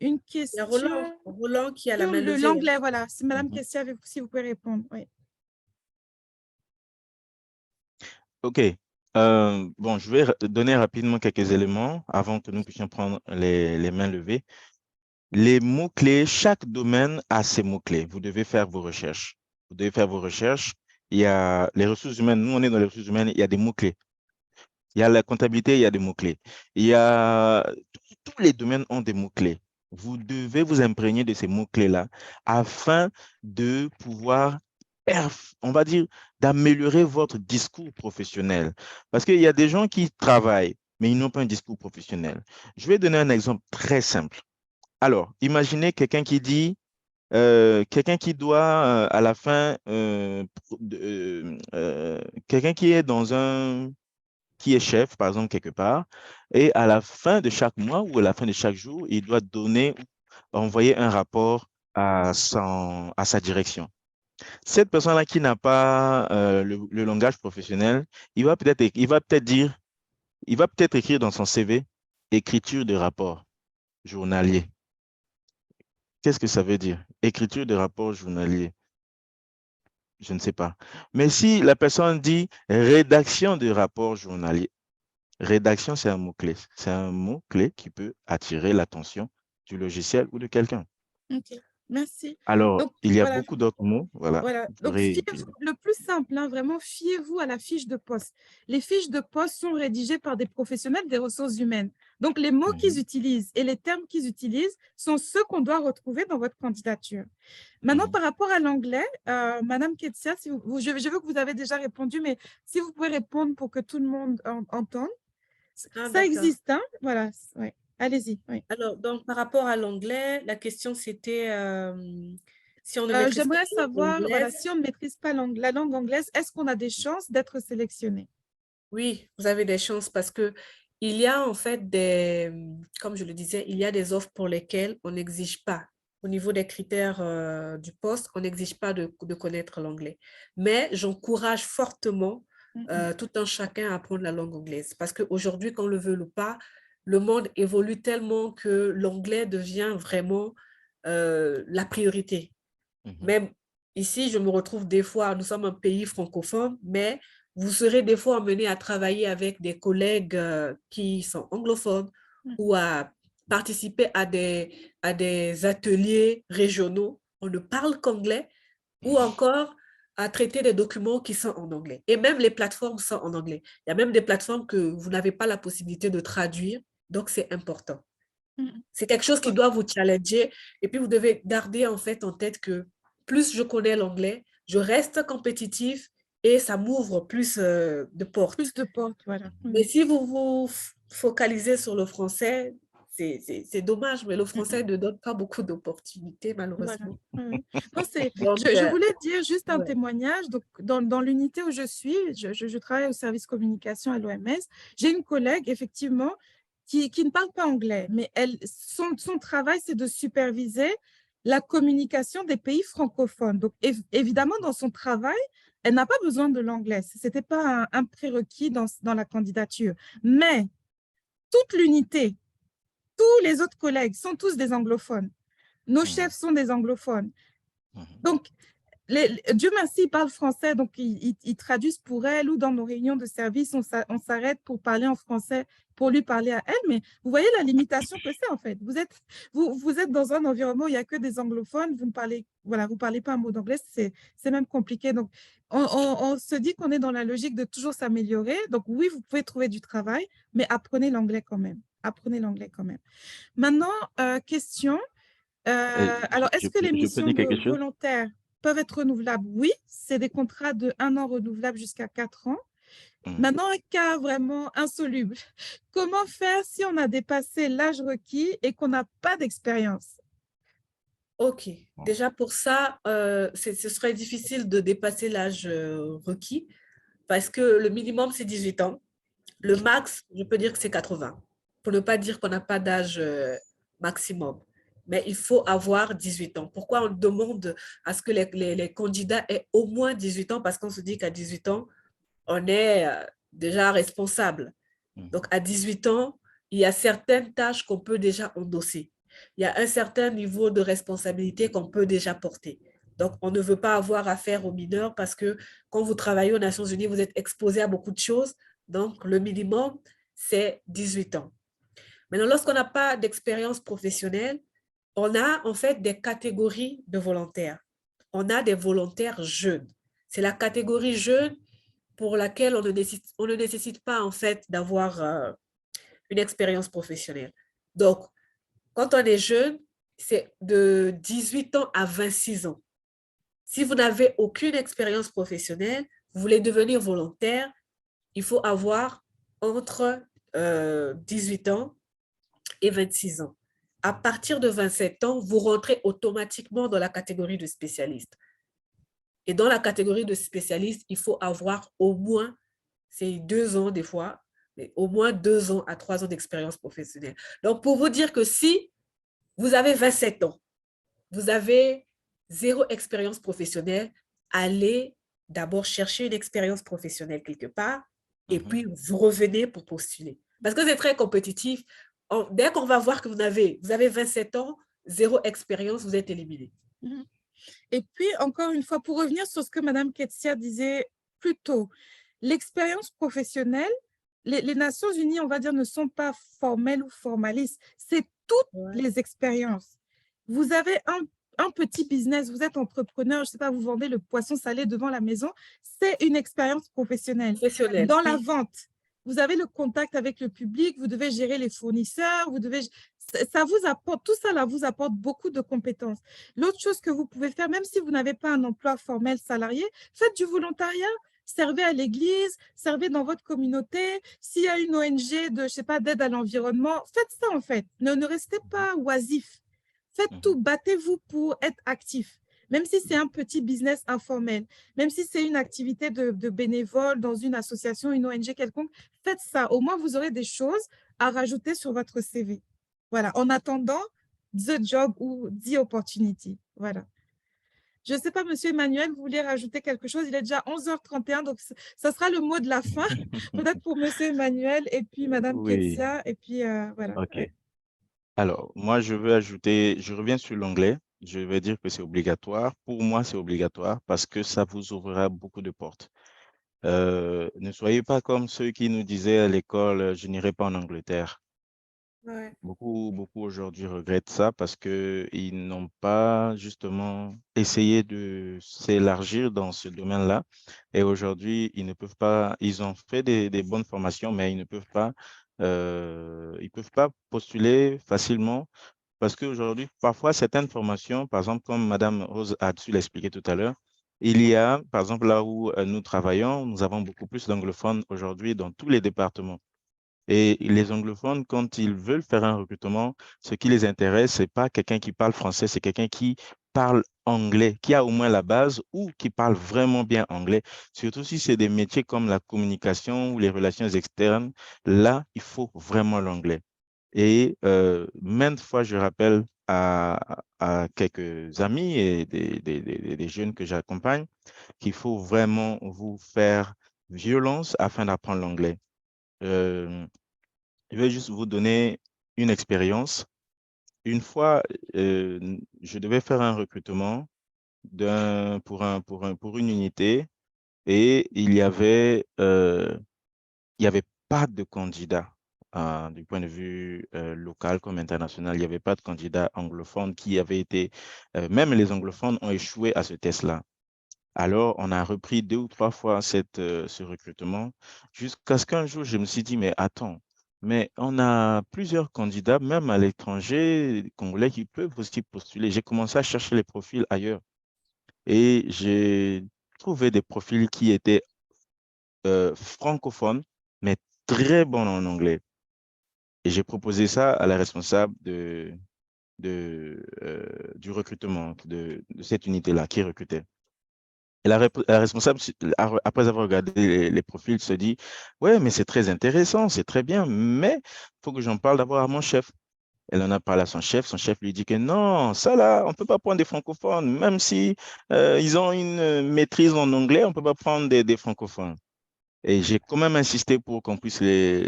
Il y a question Roland qui a la sur main levée. l'anglais. Voilà, c'est Madame Kessia, si vous pouvez répondre. Oui. OK. Bon, je vais donner rapidement quelques éléments avant que nous puissions prendre les mains levées. Les mots-clés, chaque domaine a ses mots-clés. Vous devez faire vos recherches. Vous devez faire vos recherches. Il y a les ressources humaines. Nous, on est dans les ressources humaines. Il y a des mots-clés. Il y a la comptabilité, il y a des mots-clés. Il y a tous les domaines ont des mots-clés. Vous devez vous imprégner de ces mots-clés-là afin de pouvoir, on va dire, d'améliorer votre discours professionnel. Parce qu'il y a des gens qui travaillent, mais ils n'ont pas un discours professionnel. Je vais donner un exemple très simple. Alors, imaginez quelqu'un qui dit, quelqu'un qui doit à la fin, quelqu'un qui est qui est chef, par exemple, quelque part, et à la fin de chaque mois ou à la fin de chaque jour, il doit envoyer un rapport à sa direction. Cette personne-là qui n'a pas le langage professionnel, il va peut-être écrire dans son CV écriture de rapport journalier. Qu'est-ce que ça veut dire? Écriture de rapport journalier. Je ne sais pas. Mais si la personne dit rédaction de rapport journalier, rédaction, c'est un mot-clé. C'est un mot-clé qui peut attirer l'attention du logiciel ou de quelqu'un. OK, merci. Alors, Donc, il y a voilà. beaucoup d'autres mots. Voilà. Voilà, Vous donc pourrez utiliser. le plus simple, hein, vraiment, fiez-vous à la fiche de poste. Les fiches de poste sont rédigées par des professionnels des ressources humaines. Donc, les mots qu'ils utilisent et les termes qu'ils utilisent sont ceux qu'on doit retrouver dans votre candidature. Maintenant, par rapport à l'anglais, Madame Ketsia, je veux que vous avez déjà répondu, mais si vous pouvez répondre pour que tout le monde entende. Ah, Ça d'accord. existe, hein? Voilà, ouais. Allez-y. Oui. Alors, donc, par rapport à l'anglais, la question c'était si on ne maîtrise pas J'aimerais la langue savoir, voilà, anglaise. si on ne maîtrise pas la langue anglaise, est-ce qu'on a des chances d'être sélectionné? Oui, vous avez des chances parce que il y a en fait comme je le disais, il y a des offres pour lesquelles on n'exige pas au niveau des critères du poste, on n'exige pas de connaître l'anglais. Mais j'encourage fortement tout un chacun à apprendre la langue anglaise. Parce qu'aujourd'hui, qu'on le veut ou pas, le monde évolue tellement que l'anglais devient vraiment la priorité. Même ici, je me retrouve des fois, nous sommes un pays francophone, mais vous serez des fois amené à travailler avec des collègues qui sont anglophones ou à participer à des ateliers régionaux. On ne parle qu'anglais ou encore à traiter des documents qui sont en anglais. Et même les plateformes sont en anglais. Il y a même des plateformes que vous n'avez pas la possibilité de traduire, donc c'est important. C'est quelque chose qui doit vous challenger et puis vous devez garder en fait en tête que plus je connais l'anglais, je reste compétitif et ça m'ouvre plus de portes. Plus de portes, voilà. Mais si vous vous focalisez sur le français, c'est dommage, mais le français ne donne pas beaucoup d'opportunités, malheureusement. Voilà. Non, Donc, je voulais dire juste un ouais. témoignage. Donc, dans l'unité où je suis, je travaille au service communication à l'OMS. J'ai une collègue, effectivement, qui ne parle pas anglais, mais son travail, c'est de superviser la communication des pays francophones. Donc, évidemment, dans son travail, elle n'a pas besoin de l'anglais. Ce n'était pas un prérequis dans la candidature. Mais toute l'unité, tous les autres collègues sont tous des anglophones. Nos chefs sont des anglophones. Donc, Dieu merci, ils parlent français, donc ils traduisent pour elle, ou dans nos réunions de service, on s'arrête pour parler en français, pour lui parler à elle. Mais vous voyez la limitation que c'est en fait. Vous êtes dans un environnement où il n'y a que des anglophones, vous ne parlez pas un mot d'anglais, c'est même compliqué. Donc, on se dit qu'on est dans la logique de toujours s'améliorer. Donc, oui, vous pouvez trouver du travail, mais apprenez l'anglais quand même. Apprenez l'anglais quand même. Maintenant, question. Alors, est-ce que les missions de volontaires peuvent être renouvelables? Oui, c'est des contrats de 1 an renouvelables jusqu'à 4 ans. Maintenant, un cas vraiment insoluble. Comment faire si on a dépassé l'âge requis et qu'on n'a pas d'expérience? OK. Déjà, pour ça, ce serait difficile de dépasser l'âge requis parce que le minimum, c'est 18 ans. Le max, je peux dire que c'est 80, pour ne pas dire qu'on n'a pas d'âge maximum. Mais il faut avoir 18 ans. Pourquoi on demande à ce que les candidats aient au moins 18 ans? Parce qu'on se dit qu'à 18 ans, on est déjà responsable. Donc, à 18 ans, il y a certaines tâches qu'on peut déjà endosser. Il y a un certain niveau de responsabilité qu'on peut déjà porter. Donc, on ne veut pas avoir affaire aux mineurs parce que quand vous travaillez aux Nations Unies, vous êtes exposé à beaucoup de choses. Donc, le minimum, c'est 18 ans. Maintenant, lorsqu'on n'a pas d'expérience professionnelle, on a en fait des catégories de volontaires. On a des volontaires jeunes. C'est la catégorie jeune pour laquelle on ne nécessite pas en fait d'avoir une expérience professionnelle. Donc, quand on est jeune, c'est de 18 ans à 26 ans. Si vous n'avez aucune expérience professionnelle, vous voulez devenir volontaire, il faut avoir entre 18 ans et 26 ans. À partir de 27 ans, vous rentrez automatiquement dans la catégorie de spécialiste. Et dans la catégorie de spécialiste, il faut avoir au moins, c'est 2 ans des fois, mais au moins 2 ans à 3 ans d'expérience professionnelle. Donc, pour vous dire que si vous avez 27 ans, vous avez 0 expérience professionnelle, allez d'abord chercher une expérience professionnelle quelque part et puis vous revenez pour postuler. Parce que c'est très compétitif. Dès qu'on va voir que vous avez 27 ans, 0 expérience, vous êtes éliminé. Et puis, encore une fois, pour revenir sur ce que Mme Ketsia disait plus tôt, l'expérience professionnelle, les Nations Unies, on va dire, ne sont pas formelles ou formalistes. C'est toutes les expériences. Vous avez un petit business, vous êtes entrepreneur, je ne sais pas, vous vendez le poisson salé devant la maison, c'est une expérience professionnelle. Dans la vente, vous avez le contact avec le public, vous devez gérer les fournisseurs, ça vous apporte, tout ça là vous apporte beaucoup de compétences. L'autre chose que vous pouvez faire, même si vous n'avez pas un emploi formel salarié, faites du volontariat. Servez à l'église, servez dans votre communauté. S'il y a une ONG de, je sais pas, d'aide à l'environnement, faites ça en fait. Ne restez pas oisif. Faites tout, battez-vous pour être actif. Même si c'est un petit business informel, même si c'est une activité de bénévole dans une association, une ONG quelconque, faites ça. Au moins, vous aurez des choses à rajouter sur votre CV. Voilà. En attendant, the job ou the opportunity. Voilà. Je ne sais pas, Monsieur Emmanuel, vous voulez rajouter quelque chose? Il est déjà 11h31, donc ça sera le mot de la fin, peut-être pour Monsieur Emmanuel et puis Madame Oui, Ketsia, et puis voilà. ok. Ouais. Alors, moi, je veux ajouter, je reviens sur l'anglais. Je vais dire que c'est obligatoire. Pour moi, c'est obligatoire parce que ça vous ouvrira beaucoup de portes. Ne soyez pas comme ceux qui nous disaient à l'école, je n'irai pas en Angleterre. Ouais. Beaucoup aujourd'hui regrettent ça parce que ils n'ont pas justement essayé de s'élargir dans ce domaine-là. Et aujourd'hui, ils ne peuvent pas, ils ont fait des bonnes formations, mais ils peuvent pas postuler facilement parce qu'aujourd'hui, parfois, certaines formations, par exemple, comme Madame Rose a su l'expliquer tout à l'heure, il y a, par exemple, là où nous travaillons, nous avons beaucoup plus d'anglophones aujourd'hui dans tous les départements. Et les anglophones, quand ils veulent faire un recrutement, ce qui les intéresse, c'est pas quelqu'un qui parle français, c'est quelqu'un qui parle anglais, qui a au moins la base ou qui parle vraiment bien anglais. Surtout si c'est des métiers comme la communication ou les relations externes, là, il faut vraiment l'anglais. Et maintes fois, je rappelle à quelques amis et des jeunes que j'accompagne qu'il faut vraiment vous faire violence afin d'apprendre l'anglais. Euh, je vais juste vous donner une expérience. Une fois, je devais faire un recrutement pour une unité et il y avait pas de candidat du point de vue local comme international. Il n'y avait pas de candidat anglophone qui avait été, même les anglophones ont échoué à ce test-là. Alors, on a repris 2 ou 3 fois ce recrutement jusqu'à ce qu'un jour, je me suis dit, mais attends, mais on a plusieurs candidats, même à l'étranger, congolais, qui peuvent aussi postuler. J'ai commencé à chercher les profils ailleurs et j'ai trouvé des profils qui étaient francophones, mais très bons en anglais. Et j'ai proposé ça à la responsable du recrutement de cette unité-là qui recrutait. Et la responsable, après avoir regardé les profils, se dit, ouais, mais c'est très intéressant, c'est très bien, mais il faut que j'en parle d'abord à mon chef. Elle en a parlé à son chef lui dit que non, ça là, on ne peut pas prendre des francophones, même si ils ont une maîtrise en anglais, on ne peut pas prendre des francophones. Et j'ai quand même insisté pour qu'on puisse les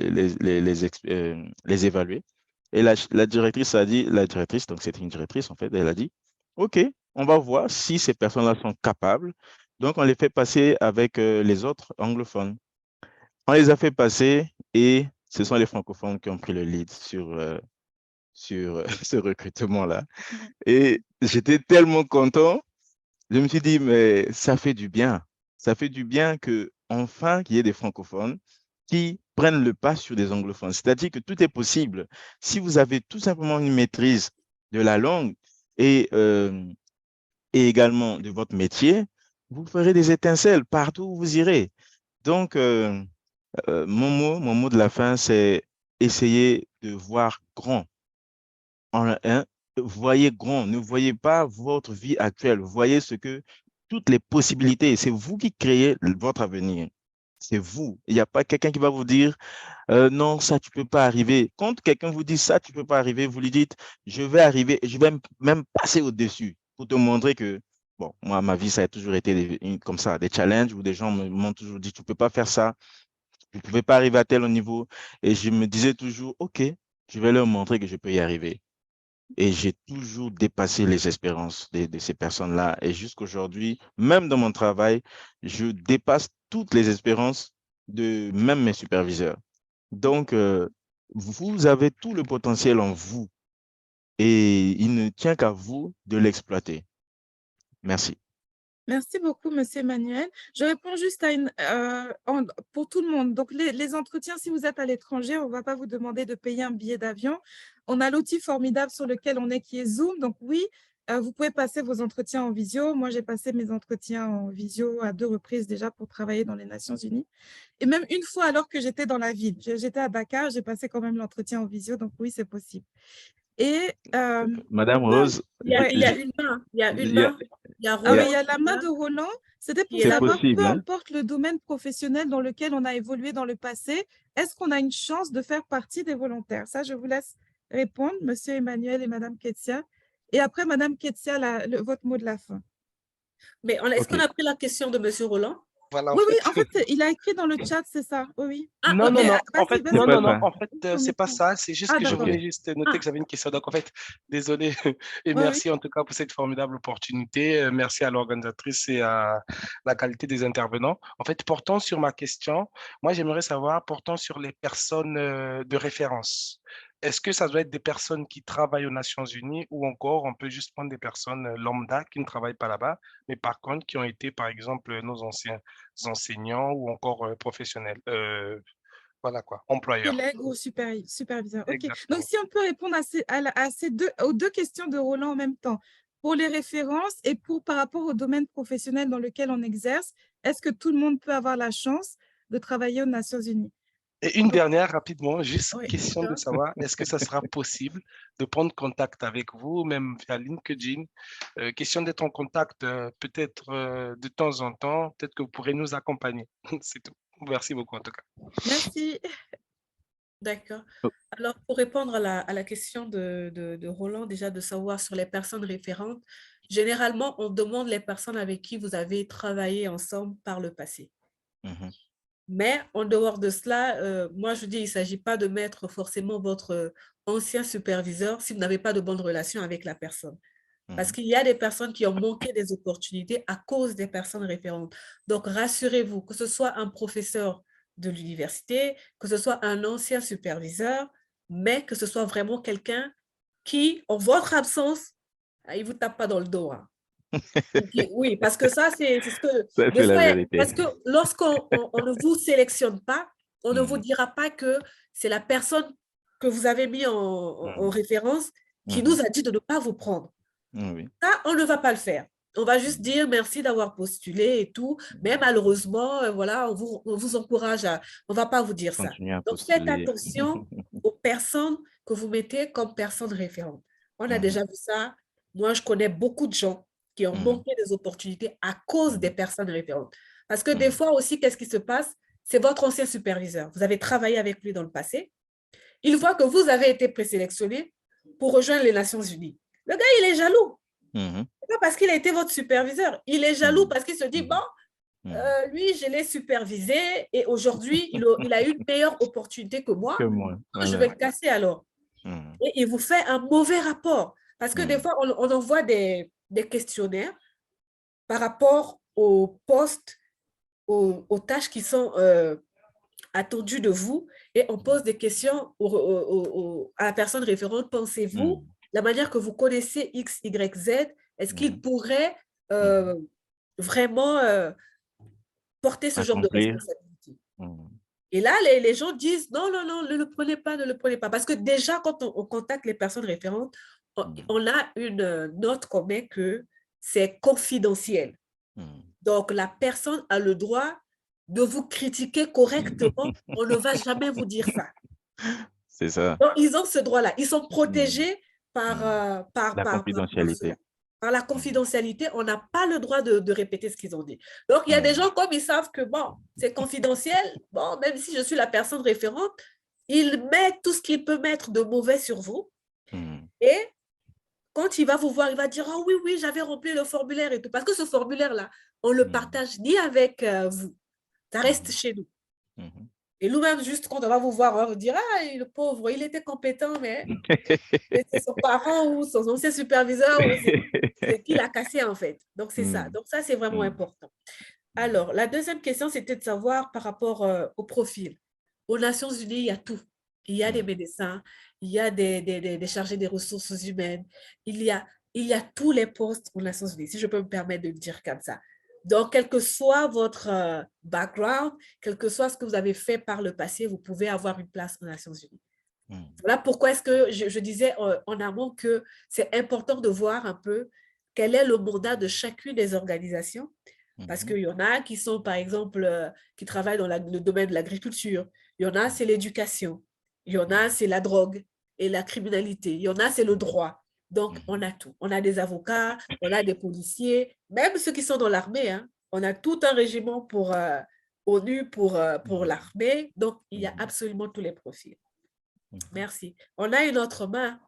évaluer. Et la directrice a dit, la directrice, donc c'était une directrice en fait, elle a dit, OK, on va voir si ces personnes-là sont capables. Donc on les fait passer avec les autres anglophones. On les a fait passer et ce sont les francophones qui ont pris le lead sur ce recrutement-là. Mhm. Et j'étais tellement content. Je me suis dit, mais ça fait du bien. Ça fait du bien que enfin qu'il y ait des francophones qui prennent le pas sur des anglophones. C'est-à-dire que tout est possible. Si vous avez tout simplement une maîtrise de la langue et, euh, et également de votre métier, vous ferez des étincelles partout où vous irez. Donc, mon mot de la fin, c'est essayer de voir grand voyez grand, ne voyez pas votre vie actuelle, voyez toutes les possibilités. C'est vous qui créez votre avenir. C'est vous. Il n'y a pas quelqu'un qui va vous dire non, ça, tu ne peux pas arriver. Quand quelqu'un vous dit ça, tu ne peux pas arriver, vous lui dites je vais arriver et je vais même passer au-dessus pour te montrer que, bon, moi, ma vie, ça a toujours été comme ça, des challenges où des gens m'ont toujours dit tu ne peux pas faire ça, tu ne pouvais pas arriver à tel niveau. Et je me disais toujours ok, je vais leur montrer que je peux y arriver. Et j'ai toujours dépassé les espérances de ces personnes-là. Et jusqu'aujourd'hui, même dans mon travail, je dépasse toutes les espérances de même mes superviseurs. Donc, vous avez tout le potentiel en vous et il ne tient qu'à vous de l'exploiter. Merci. Merci beaucoup, Monsieur Emmanuel. Je réponds juste pour tout le monde. Donc, les entretiens, si vous êtes à l'étranger, on ne va pas vous demander de payer un billet d'avion. On a l'outil formidable sur lequel on est, qui est Zoom. Donc, oui, vous pouvez passer vos entretiens en visio. Moi, j'ai passé mes entretiens en visio à 2 reprises déjà pour travailler dans les Nations Unies. Et même une fois alors que j'étais dans la ville. J'étais à Dakar, j'ai passé quand même l'entretien en visio. Donc, oui, c'est possible. Et Madame non, Rose, Il y a une main, il y a une il y a- main. Il y a ah oui, il y il y a- a Roland la main de Roland. C'était qui pour est c'est là-bas. savoir, peu possible, hein? importe le domaine professionnel dans lequel on a évolué dans le passé, est-ce qu'on a une chance de faire partie des volontaires? Ça, je vous laisse répondre, Monsieur Emmanuel et Madame Ketsia. Et après, Madame Ketsia, votre mot de la fin. Mais est-ce Ok. qu'on a pris la question de Monsieur Roland? Voilà, Oui, oui, en fait, il a écrit dans le chat, c'est ça. Oui, oui. Ah, non, ok. non, non. En Vas-y, fait, vas-y. non, pas non, non. ça. En fait, c'est pas ça. C'est juste Ah, que je d'accord. voulais juste noter Ah. que j'avais une question. Donc, en fait, désolé. Et Oui, merci en tout cas pour cette formidable opportunité. Merci à l'organisatrice et à la qualité des intervenants. En fait, portant sur ma question, moi, j'aimerais savoir, portant sur les personnes de référence. Est-ce que ça doit être des personnes qui travaillent aux Nations Unies ou encore on peut juste prendre des personnes lambda qui ne travaillent pas là-bas, mais par contre qui ont été, par exemple, nos anciens enseignants ou encore professionnels, voilà quoi, employeurs. collègue ou superviseur. OK. Donc, Exactement. si on peut répondre aux deux questions de Roland en même temps, pour les références et par rapport au domaine professionnel dans lequel on exerce, est-ce que tout le monde peut avoir la chance de travailler aux Nations Unies? Et une Donc, dernière, rapidement, juste oui. question de savoir, est-ce que ça sera possible de prendre contact avec vous, même via LinkedIn? Question d'être en contact peut-être de temps en temps, peut-être que vous pourrez nous accompagner. C'est tout. Merci beaucoup en tout cas. Merci. D'accord. Oh. Alors, pour répondre à la question de Roland, déjà de savoir sur les personnes référentes, généralement, on demande les personnes avec qui vous avez travaillé ensemble par le passé. Mhm. Mais en dehors de cela, moi, je dis, il ne s'agit pas de mettre forcément votre ancien superviseur si vous n'avez pas de bonnes relations avec la personne. Parce qu'il y a des personnes qui ont manqué des opportunités à cause des personnes référentes. Donc, rassurez-vous, que ce soit un professeur de l'université, que ce soit un ancien superviseur, mais que ce soit vraiment quelqu'un qui, en votre absence, il ne vous tape pas dans le dos. Hein. Oui, parce que ça, c'est ce que... Ça, Des c'est la fois, vérité. parce que lorsqu'on ne vous sélectionne pas, on ne vous dira pas que c'est la personne que vous avez mis en référence qui nous a dit de ne pas vous prendre. Oui. Ça, on ne va pas le faire. On va juste dire merci d'avoir postulé et tout, mais malheureusement, voilà, on vous encourage à... On ne va pas vous dire ça. Continuez à Donc, faites postuler. attention aux personnes que vous mettez comme personnes référentes. On a déjà vu ça. Moi, je connais beaucoup de gens qui ont manqué des opportunités à cause des personnes référentes. Parce que des fois aussi, qu'est-ce qui se passe? C'est votre ancien superviseur. Vous avez travaillé avec lui dans le passé. Il voit que vous avez été présélectionné pour rejoindre les Nations Unies. Le gars, il est jaloux. Pas parce qu'il a été votre superviseur. Il est jaloux parce qu'il se dit, bon, lui, je l'ai supervisé et aujourd'hui, il a eu une meilleure opportunité que moi. Que moi. Voilà. Je vais le casser alors. Et il vous fait un mauvais rapport. Parce que des fois, on envoie des questionnaires par rapport aux postes, aux tâches qui sont attendues de vous et on pose des questions à la personne référente. Pensez-vous, la manière que vous connaissez X, Y, Z, est-ce qu'il pourrait vraiment porter ce genre de responsabilité? Et là, les gens disent non, non, non, ne le prenez pas, ne le prenez pas. Parce que déjà, quand on contacte les personnes référentes, on a une note qu'on met que c'est confidentiel. Donc, la personne a le droit de vous critiquer correctement. On ne va jamais vous dire ça. C'est ça. Donc, ils ont ce droit-là. Ils sont protégés par la confidentialité. Par la confidentialité, on n'a pas le droit de répéter ce qu'ils ont dit. Donc, il y a des gens comme ils savent que, bon, c'est confidentiel, bon, même si je suis la personne référente, il met tout ce qu'il peut mettre de mauvais sur vous. Et quand il va vous voir, il va dire, oh oui, oui, j'avais rempli le formulaire et tout. Parce que ce formulaire-là, on ne le partage ni avec vous. Ça reste chez nous. Et nous-mêmes, juste quand on va vous voir, on va vous dire, ah, le pauvre, il était compétent, mais c'est son parent ou son ancien superviseur, c'est qui l'a cassé en fait. Donc, c'est ça. Donc, ça, c'est vraiment important. Alors, la deuxième question, c'était de savoir par rapport au profil. Aux Nations Unies, il y a tout. Il y a des médecins, il y a des chargés des ressources humaines, il y a tous les postes aux Nations Unies, si je peux me permettre de le dire comme ça. Donc, quel que soit votre background, quel que soit ce que vous avez fait par le passé, vous pouvez avoir une place aux Nations Unies. Voilà pourquoi est-ce que je disais en amont que c'est important de voir un peu quel est le mandat de chacune des organisations, parce qu'il y en a qui sont, par exemple, qui travaillent dans le domaine de l'agriculture. Il y en a, c'est l'éducation. Il y en a, c'est la drogue et la criminalité. Il y en a, c'est le droit. Donc, on a tout. On a des avocats, on a des policiers, même ceux qui sont dans l'armée. Hein. On a tout un régiment pour ONU, pour l'armée. Donc, il y a absolument tous les profils. Merci. On a une autre main.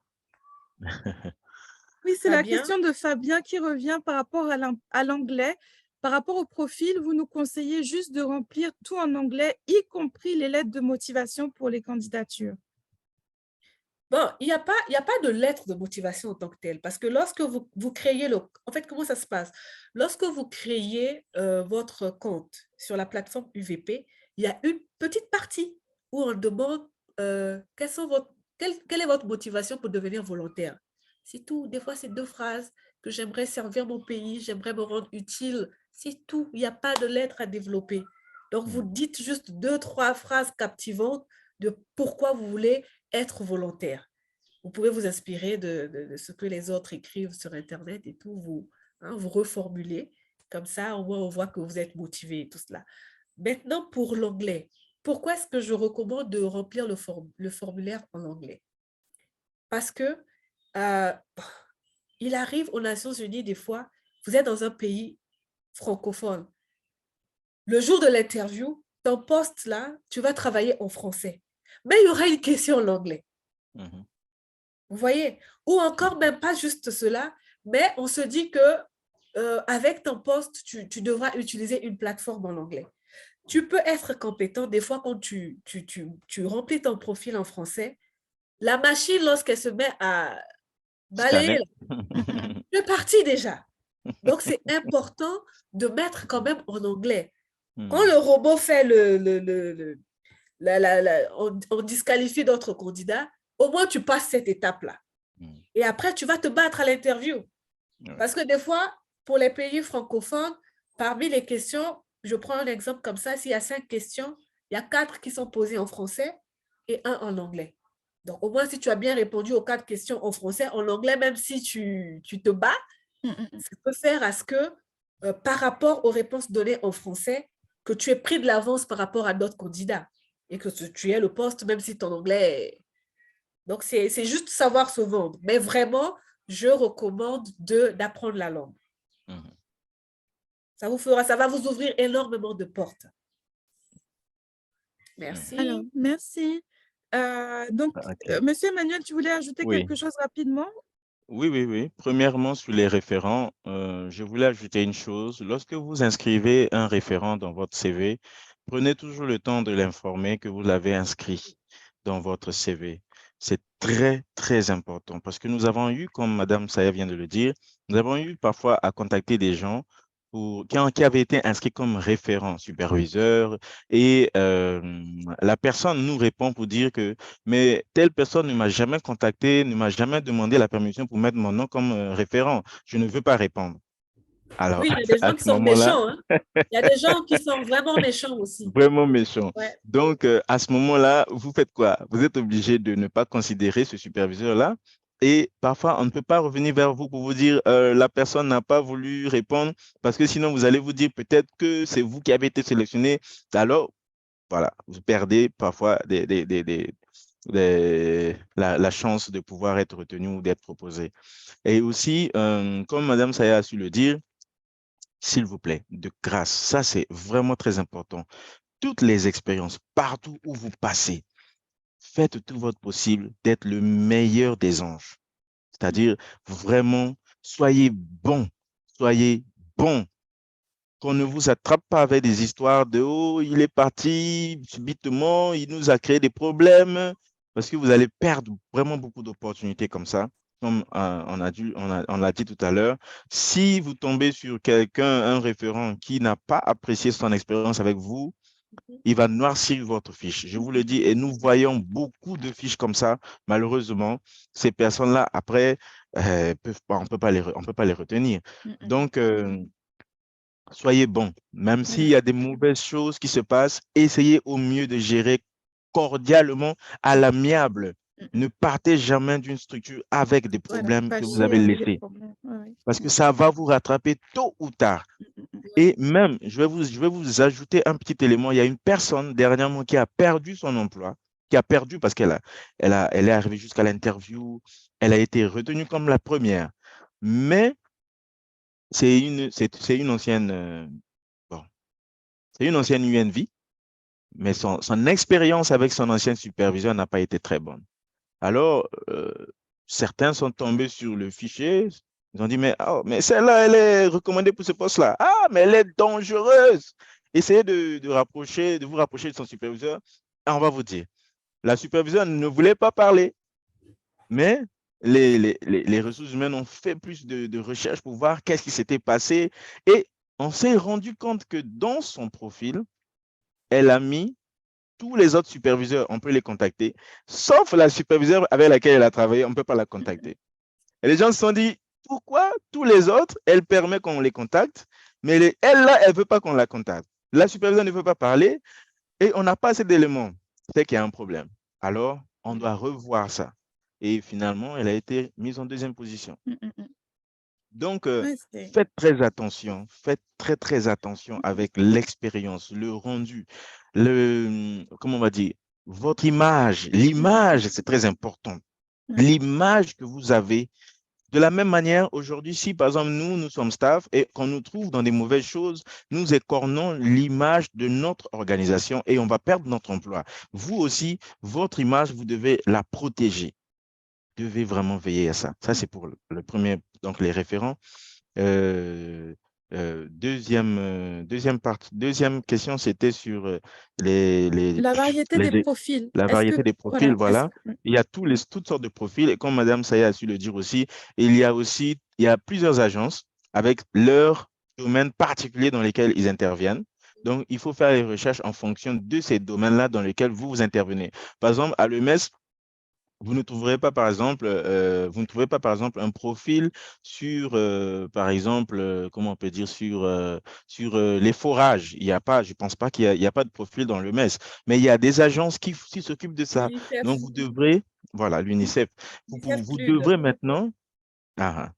Oui, c'est la Fabien? question de Fabien qui revient par rapport à l'anglais. Par rapport au profil, vous nous conseillez juste de remplir tout en anglais, y compris les lettres de motivation pour les candidatures. Bon, il n'y a pas de lettre de motivation en tant que telle, parce que lorsque vous créez en fait, comment ça se passe? Lorsque vous créez votre compte sur la plateforme UVP, il y a une petite partie où on demande quelle est votre motivation pour devenir volontaire. C'est tout. Des fois, c'est 2 phrases que j'aimerais servir mon pays, j'aimerais me rendre utile. C'est tout. Il n'y a pas de lettre à développer. Donc, vous dites juste 2, 3 phrases captivantes de pourquoi vous voulez être volontaire. Vous pouvez vous inspirer de ce que les autres écrivent sur Internet et tout, vous reformulez. Comme ça, au moins, on voit que vous êtes motivé et tout cela. Maintenant, pour l'anglais, pourquoi est-ce que je recommande de remplir le formulaire en anglais? Parce que il arrive aux Nations Unies des fois, vous êtes dans un pays francophone. Le jour de l'interview, ton poste là, tu vas travailler en français. Mais il y aura une question en anglais. Vous voyez? Ou encore, même pas juste cela, mais on se dit que avec ton poste, tu devras utiliser une plateforme en anglais. Tu peux être compétent. Des fois, quand tu remplis ton profil en français, la machine, lorsqu'elle se met à balayer, tu es parti déjà. Donc, c'est important de mettre quand même en anglais. Quand le robot fait on disqualifie d'autres candidats, au moins tu passes cette étape-là. Et après, tu vas te battre à l'interview. Parce que des fois, pour les pays francophones, parmi les questions, je prends un exemple comme ça, s'il y a 5 questions, il y a 4 qui sont posées en français et 1 en anglais. Donc, au moins, si tu as bien répondu aux 4 questions en français, en anglais, même si tu te bats, ça peut faire à ce que, par rapport aux réponses données en français, que tu aies pris de l'avance par rapport à d'autres candidats et que tu aies le poste, même si ton anglais est... Donc, c'est juste savoir se vendre. Mais vraiment, je recommande d'apprendre la langue. Ça va vous ouvrir énormément de portes. Merci. Alors, merci. Monsieur Emmanuel, tu voulais ajouter quelque chose rapidement? Oui. Premièrement, sur les référents, je voulais ajouter une chose. Lorsque vous inscrivez un référent dans votre CV, prenez toujours le temps de l'informer que vous l'avez inscrit dans votre CV. C'est très, très important parce que nous avons eu, comme Madame Saya vient de le dire, nous avons eu parfois à contacter des gens qui avaient été inscrits comme référents superviseurs et la personne nous répond pour dire que mais telle personne ne m'a jamais contacté, ne m'a jamais demandé la permission pour mettre mon nom comme référent. Je ne veux pas répondre. Alors, oui, il y a des à gens qui ce sont moment-là, méchants. Hein? Il y a des gens qui sont vraiment méchants aussi. vraiment méchant. Ouais. Donc, à ce moment-là, vous faites quoi? Vous êtes obligé de ne pas considérer ce superviseur-là. Et parfois, on ne peut pas revenir vers vous pour vous dire la personne n'a pas voulu répondre parce que sinon, vous allez vous dire peut-être que c'est vous qui avez été sélectionné. Alors, voilà, vous perdez parfois la chance de pouvoir être retenu ou d'être proposé. Et aussi, comme Madame Saya a su le dire, s'il vous plaît, de grâce, ça c'est vraiment très important. Toutes les expériences, partout où vous passez, faites tout votre possible d'être le meilleur des anges. C'est-à-dire, vraiment, soyez bon, soyez bon. Qu'on ne vous attrape pas avec des histoires de « oh, il est parti subitement, il nous a créé des problèmes », parce que vous allez perdre vraiment beaucoup d'opportunités comme ça. Comme on l'a dit tout à l'heure, si vous tombez sur quelqu'un, un référent qui n'a pas apprécié son expérience avec vous, il va noircir votre fiche. Je vous le dis, et nous voyons beaucoup de fiches comme ça. Malheureusement, ces personnes-là, après, on ne peut pas les retenir. Donc, soyez bon, même s'il y a des mauvaises choses qui se passent, essayez au mieux de gérer cordialement, à l'amiable. Ne partez jamais d'une structure avec des problèmes que vous avez laissés. Parce que ça va vous rattraper tôt ou tard. Et même, je vais vous ajouter un petit élément. Il y a une personne dernièrement qui a perdu son emploi, qui a perdu parce qu'elle est arrivée jusqu'à l'interview, elle a été retenue comme la première. Mais c'est une ancienne, c'est une ancienne UNV, mais son expérience avec son ancien superviseur n'a pas été très bonne. Alors, certains sont tombés sur le fichier. Ils ont dit, mais celle-là, elle est recommandée pour ce poste-là. Ah, mais elle est dangereuse. Essayez de vous rapprocher de son superviseur et on va vous dire. La superviseure ne voulait pas parler, mais les ressources humaines ont fait plus de recherches pour voir qu'est-ce qui s'était passé et on s'est rendu compte que dans son profil, elle a mis tous les autres superviseurs, on peut les contacter, sauf la superviseure avec laquelle elle a travaillé, on ne peut pas la contacter. Et les gens se sont dit, pourquoi tous les autres, elle permet qu'on les contacte, mais elle, là, elle ne veut pas qu'on la contacte. La superviseure ne veut pas parler et on n'a pas assez d'éléments. C'est qu'il y a un problème. Alors, on doit revoir ça. Et finalement, elle a été mise en deuxième position. Donc, faites très attention, faites très, très attention avec l'expérience, le rendu, comment on va dire, votre image. L'image, c'est très important. L'image que vous avez. De la même manière, aujourd'hui, si par exemple, nous sommes staff et qu'on nous trouve dans des mauvaises choses, nous écornons l'image de notre organisation et on va perdre notre emploi. Vous aussi, votre image, vous devez la protéger. Vous devez vraiment veiller à ça. Ça, c'est pour le premier, donc les référents. Deuxième question, c'était sur La variété des profils. La variété des profils, voilà. Il y a toutes sortes de profils. Et comme Madame Saya a su le dire aussi, il y a plusieurs agences avec leurs domaines particuliers dans lesquels ils interviennent. Donc, il faut faire les recherches en fonction de ces domaines-là dans lesquels vous intervenez. Par exemple, à l'EMS, vous ne trouverez pas, par exemple, un profil sur, par exemple, comment on peut dire, sur les forages. Il y a pas, je pense pas qu'il y a pas de profil dans le MES, mais il y a des agences qui s'occupent de ça. Donc, vous devrez, voilà, l'UNICEF, vous devrez maintenant,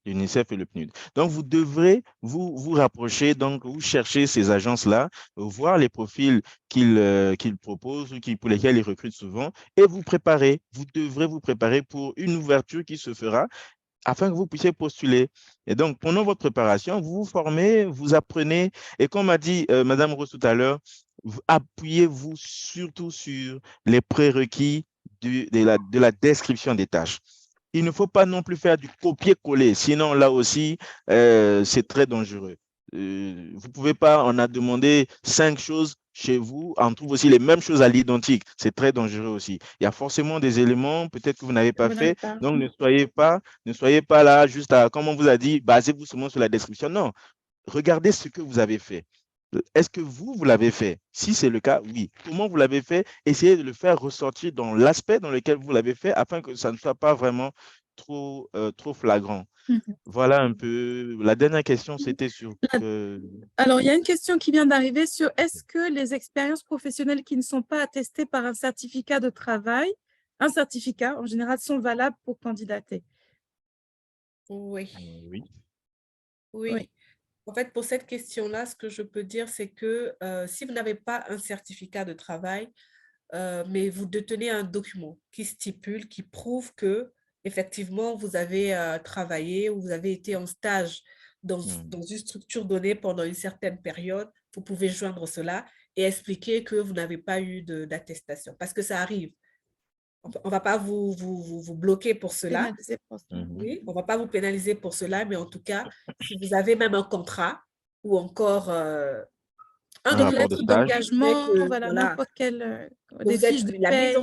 l'UNICEF et le PNUD. Donc, vous devrez vous rapprocher, donc vous cherchez ces agences-là, voir les profils qu'ils proposent ou pour lesquels ils recrutent souvent et vous préparer. Vous devrez vous préparer pour une ouverture qui se fera afin que vous puissiez postuler. Et donc, pendant votre préparation, vous vous formez, vous apprenez. Et comme a dit Madame Rose tout à l'heure, appuyez-vous surtout sur les prérequis de la description des tâches. Il ne faut pas non plus faire du copier-coller, sinon là aussi, c'est très dangereux. Vous ne pouvez pas, on a demandé 5 choses chez vous, on trouve aussi les mêmes choses à l'identique. C'est très dangereux aussi. Il y a forcément des éléments, peut-être que vous n'avez pas fait, donc ne soyez pas là juste à, comme on vous a dit, basez-vous seulement sur la description. Non, regardez ce que vous avez fait. Est-ce que vous l'avez fait? Si c'est le cas, oui. Comment vous l'avez fait? Essayez de le faire ressortir dans l'aspect dans lequel vous l'avez fait afin que ça ne soit pas vraiment trop flagrant. Voilà un peu. La dernière question, c'était sur… Alors, il y a une question qui vient d'arriver sur est-ce que les expériences professionnelles qui ne sont pas attestées par un certificat de travail, un certificat en général, sont valables pour candidater? Oui. Oui. Oui. En fait, pour cette question-là, ce que je peux dire, c'est que si vous n'avez pas un certificat de travail, mais vous détenez un document qui stipule, qui prouve que effectivement vous avez travaillé ou vous avez été en stage dans une structure donnée pendant une certaine période, vous pouvez joindre cela et expliquer que vous n'avez pas eu d'attestation, parce que ça arrive. On ne va pas vous bloquer pour cela. Oui, on ne va pas vous pénaliser pour cela, mais en tout cas, si vous avez même un contrat ou encore un lettre d'engagement, voilà, n'importe quel, des fiches de paie,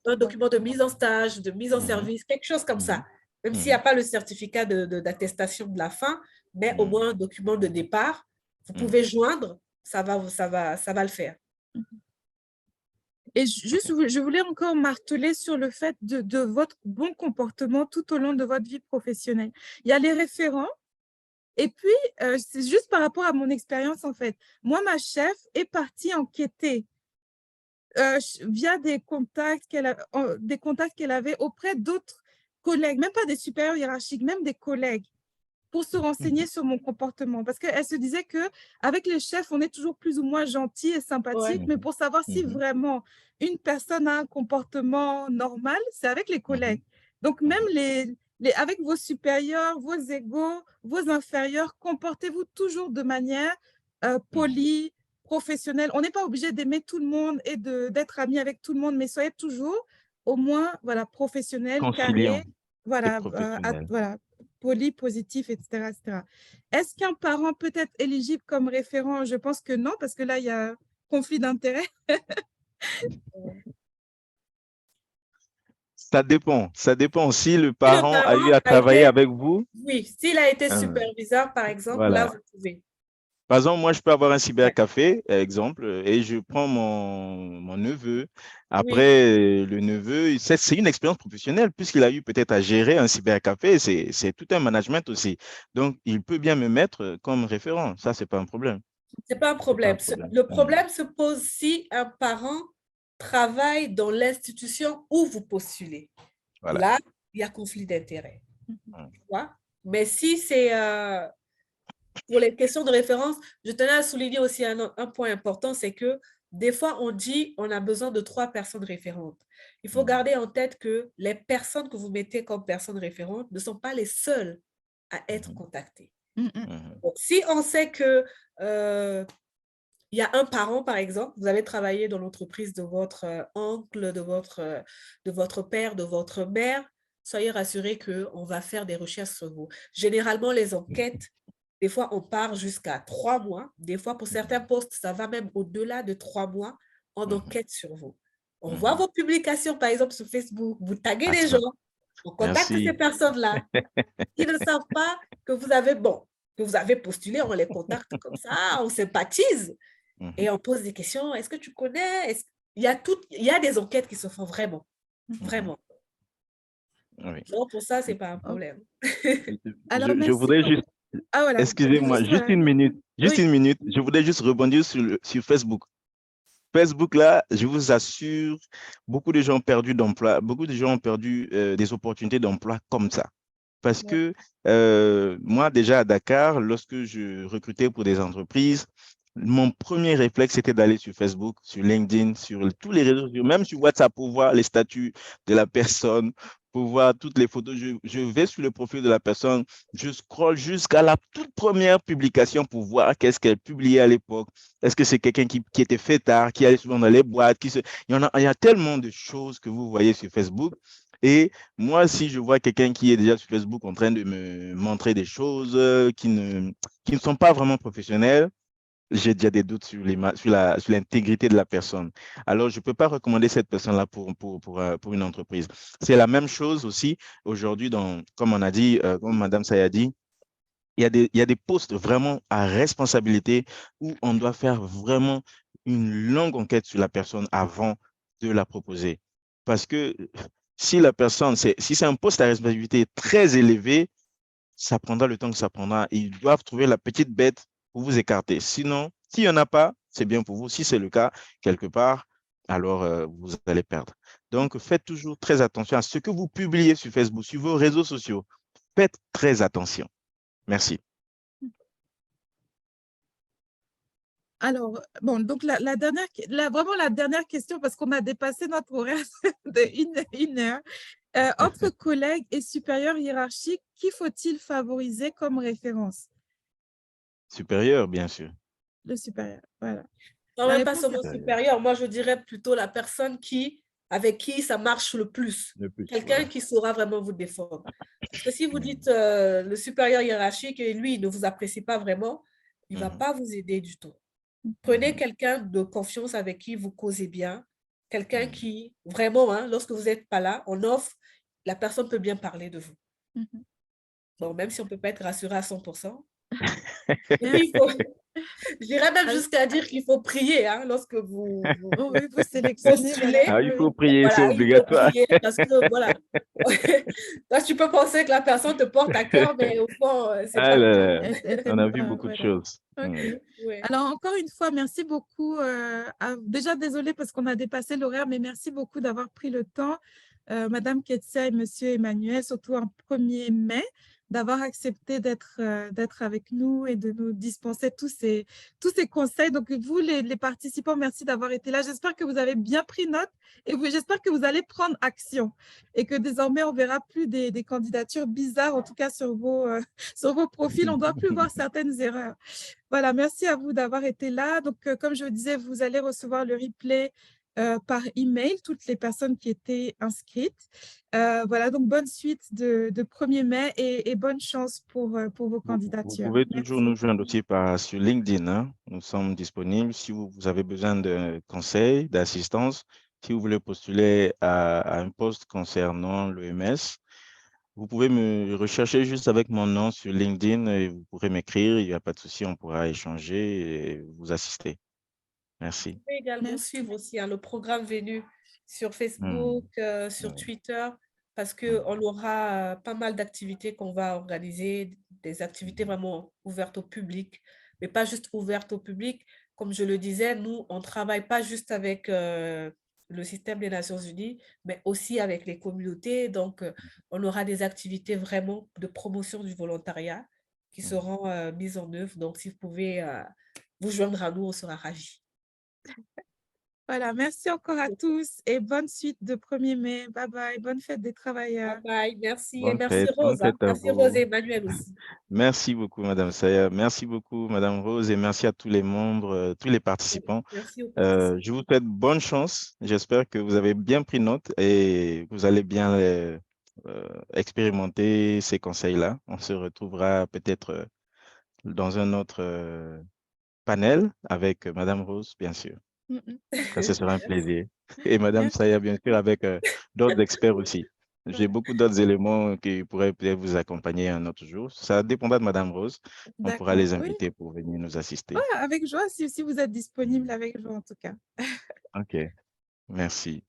un document de mise en stage, de mise en service, quelque chose comme ça. Même s'il n'y a pas le certificat d'attestation de la fin, mais au moins un document de départ, vous pouvez joindre, ça va le faire. Et juste, je voulais encore marteler sur le fait de votre bon comportement tout au long de votre vie professionnelle. Il y a les référents, et puis c'est juste par rapport à mon expérience en fait. Moi, ma chef est partie enquêter via des contacts qu'elle avait auprès d'autres collègues, même pas des supérieurs hiérarchiques, même des collègues, pour se renseigner sur mon comportement. Parce qu'elle se disait qu'avec les chefs, on est toujours plus ou moins gentil et sympathique, mais pour savoir si vraiment une personne a un comportement normal, c'est avec les collègues. Donc, même avec vos supérieurs, vos égaux, vos inférieurs, comportez-vous toujours de manière polie, professionnelle. On n'est pas obligé d'aimer tout le monde et d'être ami avec tout le monde, mais soyez toujours au moins voilà, professionnel, Conciliant carré, voilà, et professionnel. voilà, poli, positif, etc., etc. Est-ce qu'un parent peut être éligible comme référent? Je pense que non, parce que là, il y a conflit d'intérêts. Ça dépend. Ça dépend. Si le Si le parent a eu parent à a travailler été, avec vous, oui, s'il a été euh, superviseur, par exemple, là, voilà. vous pouvez. Par exemple, moi, je peux avoir un Ouais. cybercafé, exemple, et je prends mon neveu. Oui, Après, le neveu, c'est une expérience professionnelle, puisqu'il a eu peut-être à gérer un cybercafé. C'est tout un management aussi. Donc, il peut bien me mettre comme référent. Ça, c'est pas un problème. c'est pas un C'est pas un problème. problème. Le problème se pose si un parent travaille dans l'institution où vous postulez. Voilà. Là, il y a conflit d'intérêts. Mm. Tu vois? Mais si c'est pour les questions de référence, je tenais à souligner aussi un point important, c'est que des fois, on dit on a besoin de 3 personnes référentes. Il faut Mm. garder en tête que les personnes que vous mettez comme personnes référentes ne sont pas les seules à être Mhm. contactées. Mhm. Donc, si on sait que il y a un parent, par exemple, vous avez travaillé dans l'entreprise de votre oncle, de votre père, de votre mère, soyez rassurés qu'on va faire des recherches sur vous. Généralement, les enquêtes, des fois, on part jusqu'à 3 mois. Des fois, pour certains postes, ça va même au-delà de 3 mois. On Mhm. enquête sur vous. On voit Mhm. vos publications, par exemple, sur Facebook. Vous taguez Ah, des ça. gens. On contacte ces Merci. personnes-là. Ils ne savent pas que vous avez, bon, que vous avez postulé, on les contacte comme ça, on sympathise. Mhm. Et on pose des questions. Est-ce que tu connais? Il y a des enquêtes qui se font vraiment, Mhm. vraiment. Oui. Donc, pour ça, c'est pas un Oh, problème. alors, Je merci voudrais beaucoup. juste, Ah, voilà, excusez-moi, juste juste voilà. une minute, juste Oui, une minute. Je voudrais juste rebondir sur Facebook. Facebook, là, je vous assure, beaucoup de gens ont perdu d'emploi, beaucoup de gens ont perdu des opportunités d'emploi comme ça. Parce ouais. que moi, déjà à Dakar, lorsque je recrutais pour des entreprises, mon premier réflexe, c'était d'aller sur Facebook, sur LinkedIn, sur tous les réseaux sociaux, même sur WhatsApp pour voir les statuts de la personne, pour voir toutes les photos. Je vais sur le profil de la personne, je scrolle jusqu'à la toute première publication pour voir qu'est-ce qu'elle publiait à l'époque. Est-ce que c'est quelqu'un qui était fait tard, qui allait souvent dans les boîtes, il y a tellement de choses que vous voyez sur Facebook. Et moi, si je vois quelqu'un qui est déjà sur Facebook en train de me montrer des choses qui ne sont pas vraiment professionnelles, j'ai déjà des doutes sur l'intégrité de la personne. Alors, je ne peux pas recommander cette personne-là pour une entreprise. C'est la même chose aussi aujourd'hui, comme on a dit, comme Madame Saya a dit, il y a des postes vraiment à responsabilité où on doit faire vraiment une longue enquête sur la personne avant de la proposer. Parce que si la personne, si c'est un poste à responsabilité très élevé, ça prendra le temps que ça prendra. Ils doivent trouver la petite bête pour vous écarter. Sinon, s'il n'y en a pas, c'est bien pour vous. Si c'est le cas, quelque part, alors vous allez perdre. Donc, faites toujours très attention à ce que vous publiez sur Facebook, sur vos réseaux sociaux. Faites très attention. Merci. Alors, bon, donc vraiment la dernière question, parce qu'on a dépassé notre horaire de une heure. Entre collègues et supérieurs hiérarchiques, qui faut-il favoriser comme référence? Supérieur, bien sûr. Le supérieur, voilà. Non, La même pas réponse est seulement supérieur. Moi, je dirais plutôt la personne avec qui ça marche le plus. Le plus, Quelqu'un voilà. qui saura vraiment vous défendre. Parce que si vous dites le supérieur hiérarchique et lui, il ne vous apprécie pas vraiment, il ne va pas vous aider du tout. Prenez quelqu'un de confiance avec qui vous causez bien, quelqu'un qui, vraiment, hein, lorsque vous n'êtes pas là, on offre, la personne peut bien parler de vous. Bon, même si on ne peut pas être rassuré à 100%. Et puis, j'irais même jusqu'à dire qu'il faut prier hein, lorsque vous Oh oui, vous sélectionnez, voilà. postulez. Ah, il faut Oui. prier, c'est Voilà, il faut obligatoire. prier parce que, voilà. Là, tu peux penser que la personne te porte à cœur, mais au fond, c'est Ah pas le là cas. là, Elle on t'aime a vu pas, beaucoup de voilà. choses. Ok. Ouais. Alors, encore une fois, merci beaucoup. Déjà, désolée parce qu'on a dépassé l'horaire, mais merci beaucoup d'avoir pris le temps, Madame Ketsia et Monsieur Emmanuel, surtout en 1er mai, d'avoir accepté d'être avec nous et de nous dispenser tous ces conseils. Donc, vous, les participants, merci d'avoir été là. J'espère que vous avez bien pris note et j'espère que vous allez prendre action et que désormais, on ne verra plus des candidatures bizarres, en tout cas sur vos profils. On ne doit plus voir certaines erreurs. Voilà, merci à vous d'avoir été là. Donc, comme je vous disais, vous allez recevoir le replay par email toutes les personnes qui étaient inscrites. Voilà, donc bonne suite de 1er mai et bonne chance pour vos Vous candidatures. pouvez toujours Merci. nous joindre aussi sur LinkedIn, hein. Nous sommes disponibles si vous avez besoin de conseils, d'assistance, si vous voulez postuler à un poste concernant l'EMS. Vous pouvez me rechercher juste avec mon nom sur LinkedIn et vous pourrez m'écrire, il n'y a pas de souci, on pourra échanger et vous assister. Merci. Vous pouvez également Merci. suivre aussi le programme Venu sur Facebook, sur Ouais. Twitter, parce qu'on aura pas mal d'activités qu'on va organiser, des activités vraiment ouvertes au public, mais pas juste ouvertes au public. Comme je le disais, nous, on ne travaille pas juste avec le système des Nations Unies, mais aussi avec les communautés. Donc, on aura des activités vraiment de promotion du volontariat qui seront mises en œuvre. Donc, si vous pouvez vous joindre à nous, on sera ravis. Voilà, merci encore à tous et bonne suite de 1er mai. Bye bye, bonne fête des travailleurs. Bye bye, merci. Et Bonne merci fête, bonne Rose. fête à Merci Rose vous. et Emmanuel aussi. Merci beaucoup, Madame Saya. Merci beaucoup, Madame Rose, et merci à tous les membres, tous les participants. Merci aux participants. Je vous souhaite bonne chance. J'espère que vous avez bien pris note et vous allez bien expérimenter ces conseils-là. On se retrouvera peut-être dans un autre panel avec Madame Rose, bien sûr. Ça, ce sera un plaisir. Et Madame Merci. Saya, bien sûr, avec d'autres experts aussi. J'ai beaucoup d'autres éléments qui pourraient peut-être vous accompagner un autre jour. Ça dépendra de Madame Rose. On pourra D'accord, les oui. inviter pour venir nous assister. Ouais, avec joie, si vous êtes disponible, avec joie en tout cas. OK. Merci.